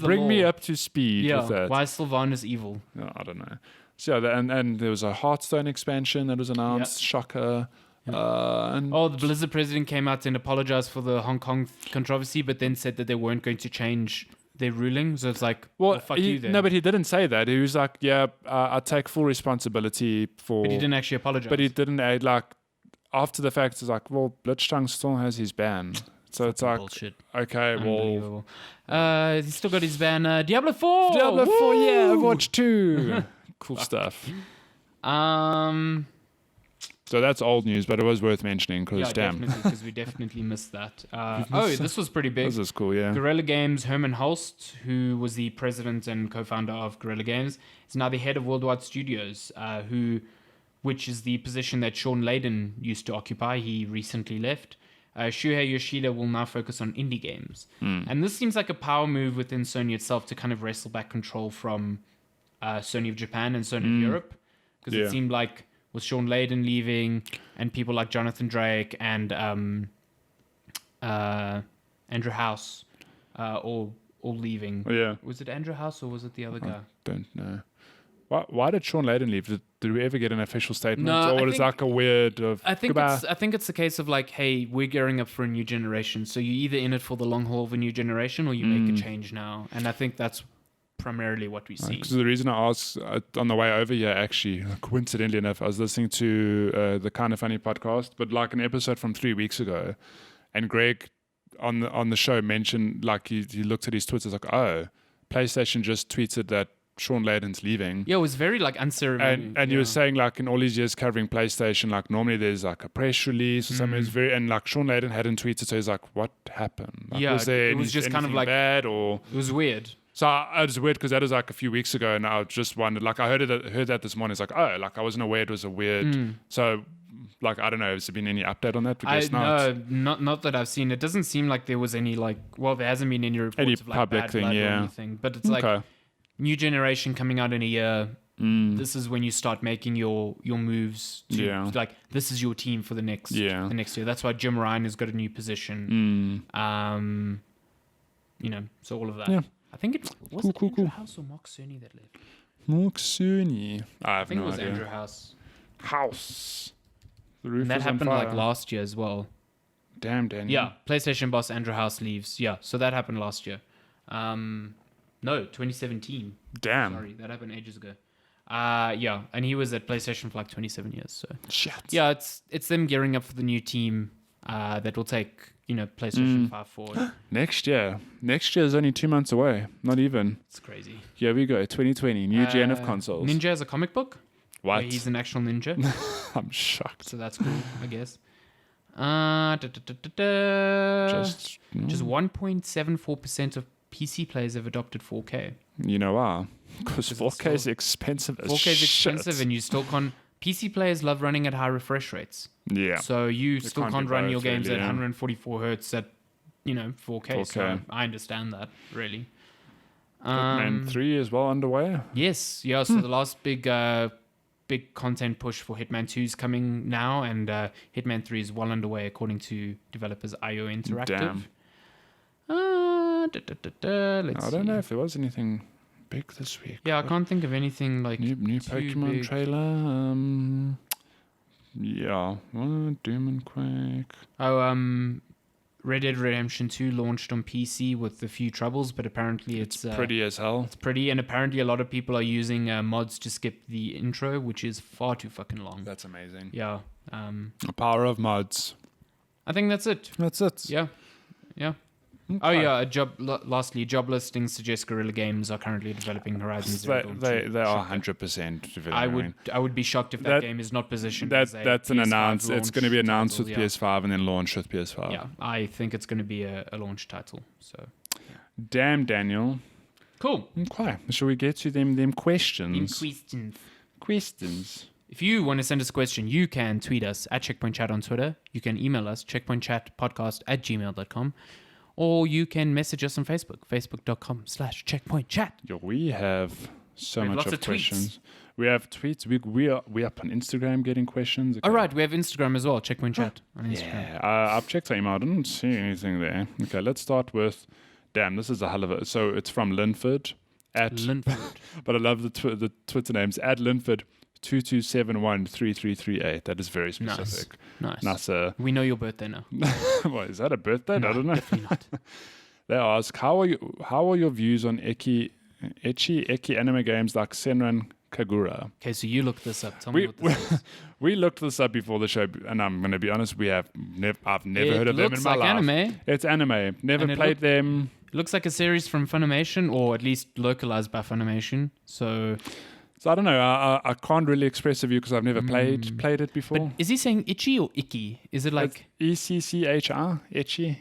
bring me up to speed with that. Why is Sylvanas evil? No, I don't know. So and there was a Hearthstone expansion that was announced. Shocker. The Blizzard president came out and apologized for the Hong Kong controversy, but then said that they weren't going to change their ruling. So it's like, well fuck you then. No, but he didn't say that. He was like, yeah, I take full responsibility for... But he didn't actually apologize. But he didn't add, like, after the fact, it's like, well, Blitzchung still has his ban. So it's like, bullshit. Okay, well... he's still got his ban. Diablo 4! Diablo 4, yeah, Overwatch 2. Cool stuff. So that's old news, but it was worth mentioning because damn. Because we definitely missed that. This was pretty big. This is cool, yeah. Guerrilla Games' Herman Holst, who was the president and co-founder of Guerrilla Games, is now the head of Worldwide Studios, which is the position that Sean Layden used to occupy. He recently left. Shuhei Yoshida will now focus on indie games. And this seems like a power move within Sony itself to kind of wrestle back control from Sony of Japan and Sony of Europe. Because it seemed like with Sean Layden leaving and people like Jonathan Drake and Andrew House all leaving. Oh, yeah. Was it Andrew House or was it the other guy? Don't know. Why did Sean Layden leave? Did we ever get an official statement? No, or was it like a weird I think it's a case of like, hey, we're gearing up for a new generation. So you're either in it for the long haul of a new generation or you make a change now. And I think that's primarily what we see. Because the reason I asked on the way over here, actually, coincidentally enough, I was listening to the Kind of Funny podcast, but like an episode from 3 weeks ago, and Greg on the show mentioned, like he looked at his Twitter, like, oh, PlayStation just tweeted that Sean Layden's leaving. Yeah, it was very like unceremonious. And he was saying, like, in all these years covering PlayStation, like normally there's like a press release or something. It's very, and like Sean Layden hadn't tweeted, so he's like, what happened? Like, yeah, was there it was just kind of like bad or it was weird. so I was weird because that was like a few weeks ago, and I just wondered, like I heard that this morning. It's like, oh, like I wasn't aware it was a weird. So like I don't know, has there been any update on that? No, not that I've seen. It doesn't seem like there was any like. Well, there hasn't been any reports of like public bad thing, blood or yeah. anything. But it's like new generation coming out in a year. This is when you start making your moves. Like this is your team for the next year. That's why Jim Ryan has got a new position. So all of that. Yeah. I think it was Andrew House or Mark Cerny that left. Mark Cerny. I think no it was idea. Andrew House. The roof and that is happened on fire. like last year as well. Damn, Daniel. Yeah, PlayStation boss Andrew House leaves. Yeah, so that happened last year. No, 2017. Damn. Sorry, that happened ages ago. Yeah, and he was at PlayStation for like 27 years. So shit. Yeah, it's them gearing up for the new team that will take PlayStation 5 forward. Next year is only 2 months away. Not even. It's crazy. Here we go. 2020, new gen of consoles. Ninja has a comic book. What? Where he's an actual ninja. I'm shocked. So that's cool, I guess. Just 1.74% of PC players have adopted 4K. You know why? Because 4K is expensive as 4K is expensive shit. And you still can't... PC players love running at high refresh rates. Yeah. So you still can't run your games at 144 hertz at, 4K. So I understand that, really. Hitman 3 is well underway. Yes. Yeah, so the last big content push for Hitman 2 is coming now, and Hitman 3 is well underway according to developers IO Interactive. Damn. I don't know if there was anything big this week. Yeah, I can't think of anything like new Pokemon big. trailer. Yeah, Doom and Quake. Red Dead Redemption 2 launched on PC with a few troubles, but apparently it's pretty as hell. It's pretty, and apparently a lot of people are using mods to skip the intro, which is far too fucking long. That's amazing. Yeah. The power of mods. I think that's it. That's it. Yeah. Okay. Oh yeah. Lastly, job listings suggest Guerrilla Games are currently developing Horizon Zero Dawn 2. They are 100% developing. I would be shocked if that game is not positioned. That's an announcement. It's going to be announced with PS5 and then launched with PS5. Yeah, I think it's going to be a launch title. So. Yeah. Damn, Daniel. Cool. Okay. Shall we get to them questions? Questions. If you want to send us a question, you can tweet us at Checkpoint Chat on Twitter. You can email us, checkpointchatpodcast@gmail.com. Or you can message us on Facebook, facebook.com/checkpointchat. Yeah, we have so much of questions. Tweets. We have tweets. We are up on Instagram getting questions. Okay. All right, we have Instagram as well, Checkpoint Chat on Instagram. Yeah, I've checked our email. I didn't see anything there. Okay, let's start with, damn, this is a hell of a, so it's from Linford. Linford. But I love the Twitter names, at Linford. 22713338. That is very specific. Nice. We know your birthday now. What, is that a birthday? No, I don't know. Definitely not. They ask, how are your views on ecchi anime games like Senran Kagura? Okay, so you looked this up. Tell me what this is. We looked this up before the show, and I'm going to be honest, I've never heard of them in my life. Anime. It's anime. Never played them. It looks like a series from Funimation, or at least localized by Funimation. So I don't know. I can't really express a view because I've never played it before. But is he saying itchy or icky? Is it like ECCHR? Itchy?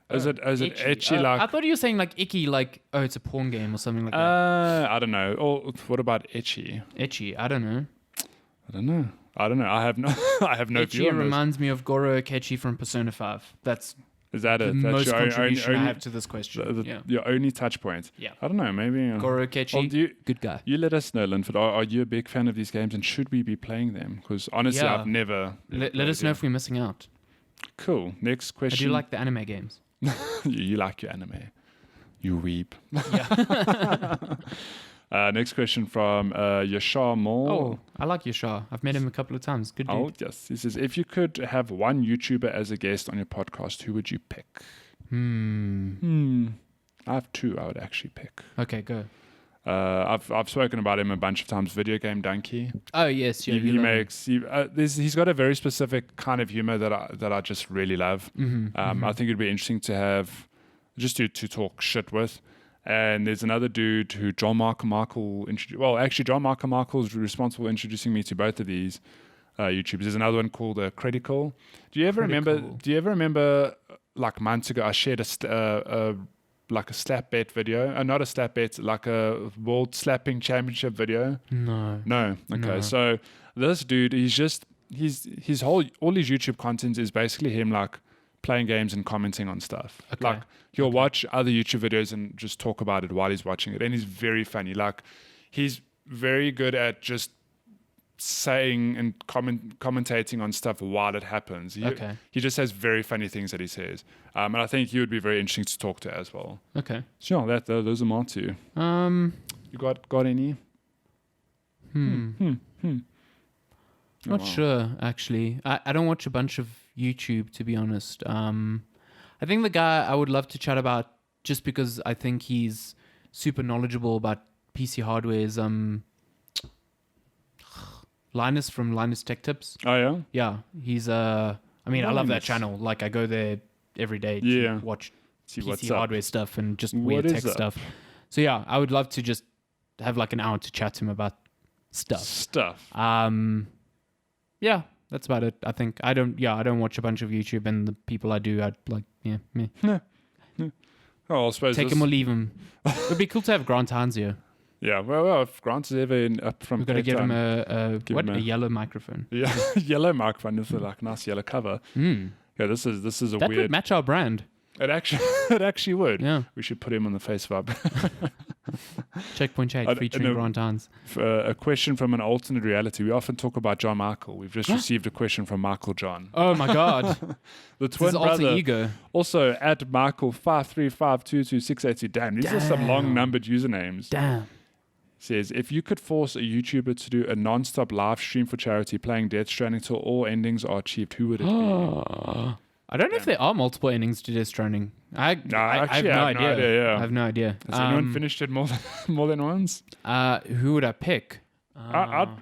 Is it itchy like? I thought you were saying like icky, like it's a porn game or something like that. I don't know. Or what about itchy? Itchy. I don't know. I have no itchy view on reminds me of Goro Akechi from Persona 5. Is that it? That's most contribution only, I have to this question. Your only touch point. Yeah. I don't know. Maybe. Goro Akechi, good guy. You let us know, Linford. Are you a big fan of these games, and should we be playing them? Because honestly, I've never. Let us know if we're missing out. Cool. Next question. I do like the anime games. You like your anime. You weep. Yeah. Next question from Yashar Moore. Oh, I like Yashar. I've met him a couple of times. Good dude. Oh, yes. He says, if you could have one YouTuber as a guest on your podcast, who would you pick? I I have two I would actually pick. Okay, go. I've spoken about him a bunch of times. Video Game Donkey. Oh yes, yeah. He's got a very specific kind of humor that I just really love. I think it'd be interesting to have just to talk shit with. And there's another dude who John Michael introduced. Well, actually, John Michael is responsible for introducing me to both of these YouTubers. There's another one called Critical. Do you ever remember? Like months ago, I shared a slap bet video. Not a slap bet, like a world slapping championship video. No. Okay. No. So this dude, all his YouTube content is basically him like playing games and commenting on stuff. Okay. Like he'll watch other YouTube videos and just talk about it while he's watching it. And he's very funny. Like he's very good at just saying and commentating on stuff while it happens. He just has very funny things that he says. And I think he would be very interesting to talk to as well. Okay. Sure, those are my two. You got any? Not sure, actually. I don't watch a bunch of YouTube, to be honest. I think the guy I would love to chat about, just because I think he's super knowledgeable about PC hardware, is Linus from Linus Tech Tips. Oh, yeah? Yeah. He's, I love that channel. Like, I go there every day to watch PC hardware stuff and just weird tech stuff. So, yeah, I would love to just have like an hour to chat to him about stuff. Yeah, that's about it. I think I don't watch a bunch of YouTube, and the people I do, I'd like, me. Oh, I suppose take him or leave him. It'd be cool to have Grant Hans here. Yeah, well, if Grant is ever up from, we've got to give him a yellow microphone. Yeah, yellow microphone. This is like a nice yellow cover. Yeah, this is a that weird. Would match our brand. It actually would. Yeah, we should put him on the face of our. Checkpoint Shade featuring Grant Hans. A question from an alternate reality. We often talk about John Michael. We've just received a question from Michael John. Oh my God! The twin brother. Alter ego. Also at Michael 5352268. Damn, these are some long numbered usernames. Damn. Says, if you could force a YouTuber to do a non-stop live stream for charity playing Death Stranding till all endings are achieved, who would it be? I don't know if there are multiple endings to Death Stranding. I have no idea. Yeah. I have no idea. Has anyone finished it more than once? Who would I pick?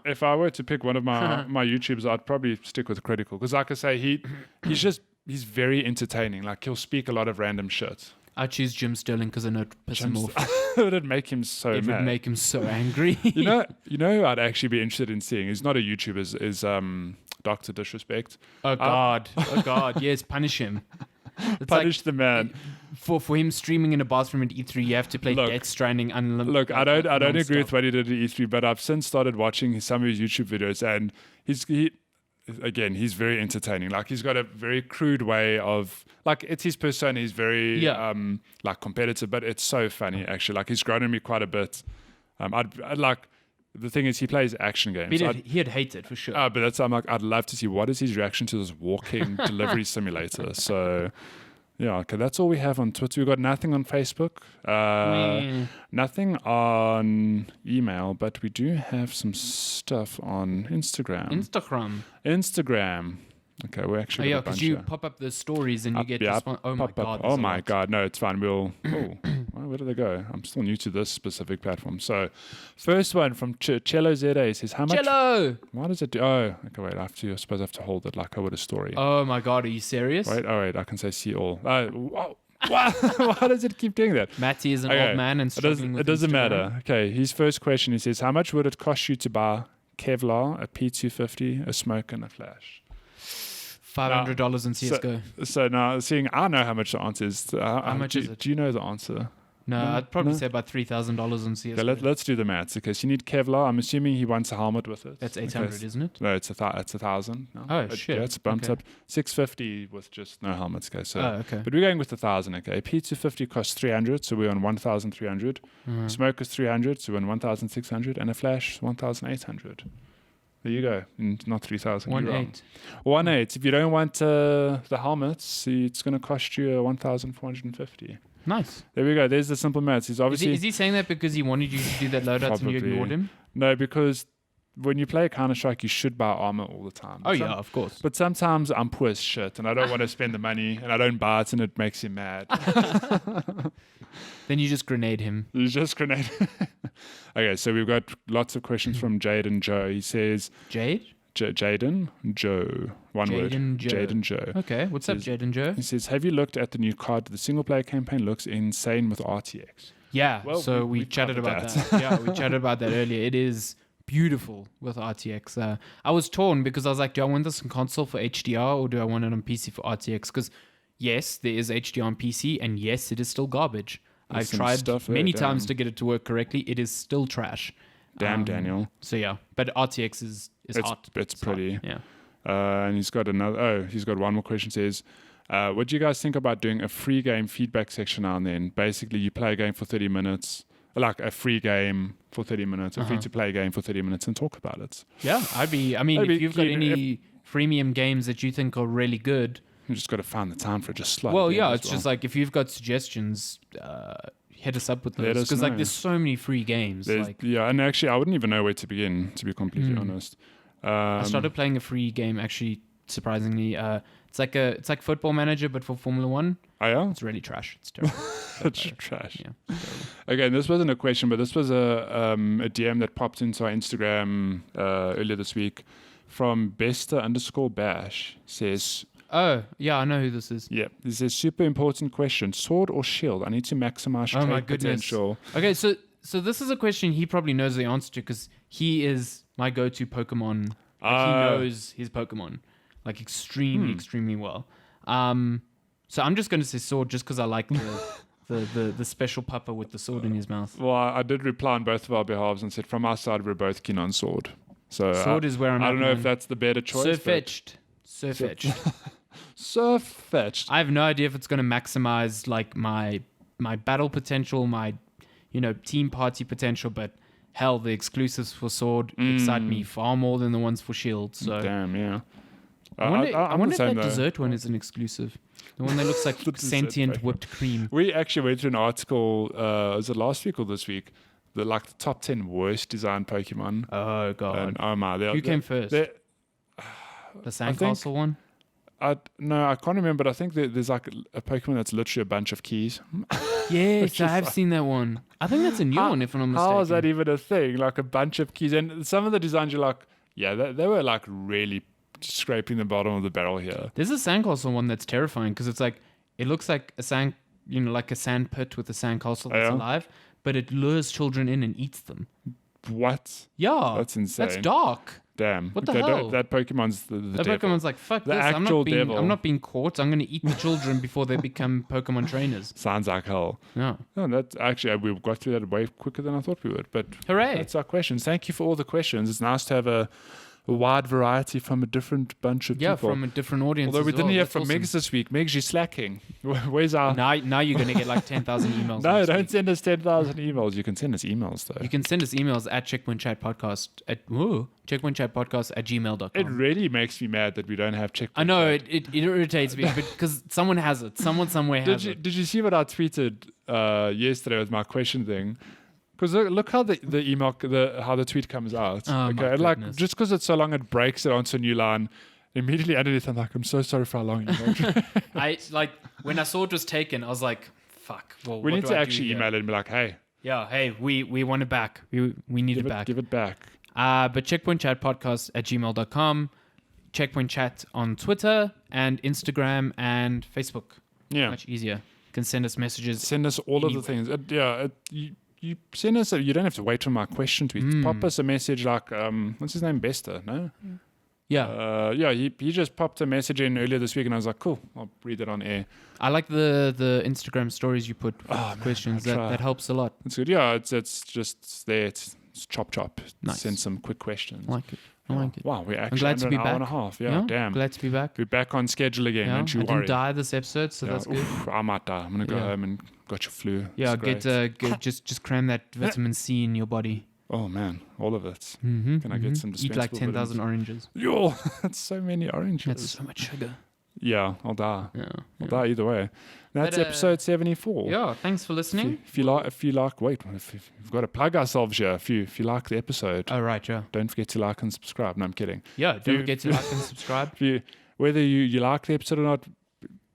If I were to pick one of my YouTubers, I'd probably stick with Critical. Because like I say, he's very entertaining. Like he'll speak a lot of random shit. I choose Jim Sterling because I know it'd piss him off. It would make him so mad. It would make him so angry. You know who I'd actually be interested in seeing? He's not a YouTuber, is Dr. Disrespect. Oh God. Yes, punish him. Punish the man. For him streaming in a bathroom at E3, you have to play Death Stranding unlimited. Look, I don't agree with what he did at E3, but I've since started watching some of his YouTube videos, and he's very entertaining. Like he's got a very crude way of, like, it's his persona. He's very like competitive, but it's so funny actually. Like he's grown on me quite a bit. I'd like, the thing is he plays action games. He'd hate it for sure. But that's, I'm like, I'd love to see what is his reaction to this walking delivery simulator. So yeah, okay, that's all we have on Twitter. We've got nothing on Facebook, nothing on email, but we do have some stuff on Instagram. Okay, we're actually. Oh yeah, because you pop up the stories and you get this one. Oh my God! Oh my God! No, it's fine. Where do they go? I'm still new to this specific platform. So, first one from Cello ZA says, "How much?" Cello. Why does it do? Oh, okay. Wait, I suppose I have to hold it like I would a story. Oh my God! Are you serious? Wait. All right. I can say see all. Why does it keep doing that? Matty is an old man and struggling with it doesn't Instagram. matter. Okay. His first question. He says, "How much would it cost you to buy Kevlar, a P250, a smoke, and a flash?" $500 in CSGO. So now, seeing I know how much the answer is. How much is it? Do you know the answer? No, I'd probably say about $3,000 on CSGO. Okay, let's do the maths. Okay, so you need Kevlar. I'm assuming he wants a helmet with it. That's 800, isn't it? No, it's 1,000. No? Oh shit! Yeah, it's bumped up. 650 with just no helmets. Okay, so okay. But we're going with 1,000. Okay, P250 costs 300, so we're on 1,300. Smoke is 300, so we're on 1,600, and a flash 1,800. There you go. Not 3,000. 1,800. 1,800. If you don't want the helmets, it's going to cost you 1,450. Nice. There we go. There's the simple maths. He's obviously. Is he saying that because he wanted you to do that loadout and you ignored him? No, because when you play Counter-Strike, you should buy armor all the time. Oh, yeah, of course. But sometimes I'm poor as shit and I don't want to spend the money and I don't buy it and it makes him mad. Then you just grenade him. You just grenade. Okay, so we've got lots of questions from Jaden Joe. He says... Jade? Jaden Joe. One word. Jaden Joe. Okay, what's up, Jaden Joe? He says, have you looked at the new card? The single-player campaign looks insane with RTX. Yeah, well, so we chatted about that. Yeah, we chatted about that earlier. It is beautiful with RTX. I was torn because I was like, do I want this on console for HDR or do I want it on PC for RTX? Because yes, there is HDR on PC, and yes, it is still garbage. I've tried many times to get it to work correctly. It is still trash. Damn, Daniel. So yeah, but RTX is hot. It's pretty. Hot. Yeah. And he's got he's got one more question. Says, what do you guys think about doing a free game feedback section now and then? Basically, you play a game for 30 minutes, like a free game for 30 minutes, a free-to-play game for 30 minutes, and talk about it. Yeah, if you've got any freemium games that you think are really good, you just got to find the time for it. Just slot. Well, yeah, it's just like if you've got suggestions, hit us up with those because like there's so many free games. Yeah, and actually, I wouldn't even know where to begin, to be completely honest. I started playing a free game actually. Surprisingly, it's like Football Manager but for Formula One. Oh yeah, it's really trash. It's terrible. It's trash. Yeah. Okay, this wasn't a question, but this was a DM that popped into our Instagram earlier this week from Bester_Bash. Says, oh yeah, I know who this is. Yeah, this is a super important question: sword or shield? I need to maximize trade potential. Okay, so this is a question he probably knows the answer to because he is my go-to Pokemon. He knows his Pokemon like extremely well. So I'm just going to say sword just because I like the special pupper with the sword in his mouth. Well, I did reply on both of our behalves and said from our side we're both keen on sword. So sword is where I'm at. I don't know if that's the better choice. So fetched. I have no idea if it's going to maximize like my battle potential, my team party potential, but hell, the exclusives for sword excite me far more than the ones for shield. So damn, yeah. I wonder if that dessert one is an exclusive. The one that looks like sentient whipped cream. We actually went through an article, was it last week or this week? The top 10 worst designed Pokemon. Oh, God. And, oh, my. Who came first? The Sandcastle one? No, I can't remember, but I think there's like a Pokemon that's literally a bunch of keys. Yes, I have seen that one. I think that's a new one, if I'm not mistaken. How is that even a thing? Like a bunch of keys. And some of the designs you're like, yeah, they were like really scraping the bottom of the barrel here. There's a Sandcastle one that's terrifying because it's like, it looks like a sand pit with a sandcastle that's alive, but it lures children in and eats them. What? Yeah. That's insane. That's dark. Damn. What the hell? That Pokemon's the that devil. Pokemon's like, fuck the this. Actual devil. I'm not being caught. I'm going to eat the children before they become Pokemon trainers. Sounds like hell. Yeah. No, that's actually, we got through that way quicker than I thought we would. But hooray. That's our questions. Thank you for all the questions. It's nice to have a wide variety from a different bunch of people. Yeah, from a different audience. Although we didn't hear from Megs this week. Megs, you're slacking. Where's our... Now you're going to get like 10,000 emails. No, don't send us 10,000 emails. You can send us emails, though. You can send us emails at checkpointchatpodcast@gmail.com. It really makes me mad that we don't have checkpoint. I know, it irritates me because someone has it. Someone somewhere has it. Did you see what I tweeted yesterday with my question thing? Because look how the email, how the tweet comes out. Oh, okay, like just because it's so long, it breaks it onto a new line. Immediately underneath, I'm like, I'm so sorry for how long you wrote. I like when I saw it was taken, I was like, fuck. Well, we need to actually email it and be like, hey. Yeah, hey, we want it back. We need it back. Give it back. But checkpointchatpodcast@gmail.com, Checkpoint Chat on Twitter and Instagram and Facebook. Yeah, much easier. You can send us messages. Send us all of the things. You send us. You don't have to wait for my question tweet. Pop us a message like, what's his name, Bester? No. Yeah. He just popped a message in earlier this week, and I was like, cool, I'll read it on air. I like the Instagram stories you put with questions. That helps a lot. It's good. Yeah, it's just there. It's chop. Nice. Send some quick questions. I like it. Wow, we're actually under an hour and a half. Yeah, damn. Glad to be back. We're back on schedule again. Don't you worry. I didn't die this episode, so that's good. I might die. I'm gonna go home and got your flu. Yeah, just cram that vitamin C in your body. Oh man, all of it. Mm-hmm, Can I get some dispensable? Eat like 10,000 oranges. Yo, that's so many oranges. That's so much sugar. Yeah, I'll die. Yeah. I'll die either way. That's episode 74. Yeah, thanks for listening. If you like, wait, if you've got to plug ourselves here. If you like the episode, oh right, yeah. Don't forget to like and subscribe. No, I'm kidding. Yeah, don't forget to like and subscribe. Whether you like the episode or not,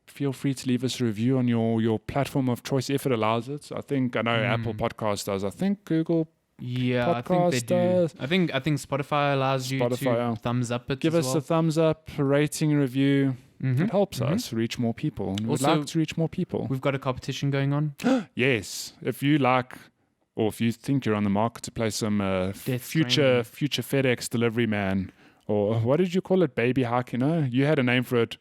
feel free to leave us a review on your platform of choice if it allows it. I know Apple Podcast does. I think Google Yeah, Podcast I think they do. does. I think Spotify allows you to thumbs up it. Give as us well. a thumbs up, a rating, a review. Mhm, It helps mhm. us reach more people. We'd Also, like to reach more people. We've got a competition going on. Yes, if you like, or if you think you're on the market to play some future FedEx delivery man, or what did you call it? Baby hiking? No, you had a name for it,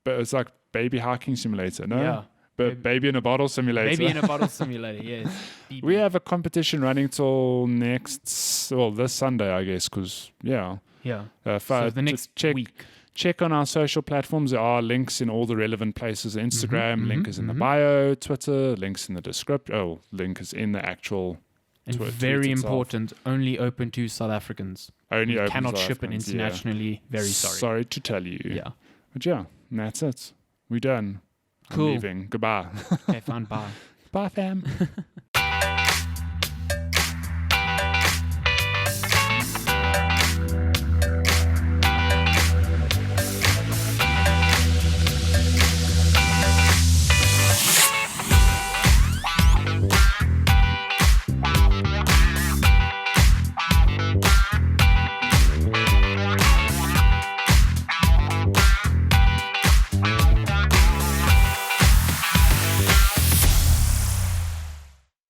but it's like baby hiking simulator. No, Yeah. but baby in a bottle simulator. Baby in a bottle simulator. Yes. BB. We have a competition running till this Sunday, I guess, because Yeah. so the next week. Check on our social platforms. There are links in all the relevant places. Instagram, link is in the bio. Twitter, links in the description. Oh, link is in the actual And tweet very itself. important, only open to South Africans. Only We open cannot South ship it Africans, internationally. Very sorry. Sorry to tell you. Yeah. But yeah, that's it. We're done. Cool. I'm leaving. Goodbye. Okay, fine. Bye. Bye, fam.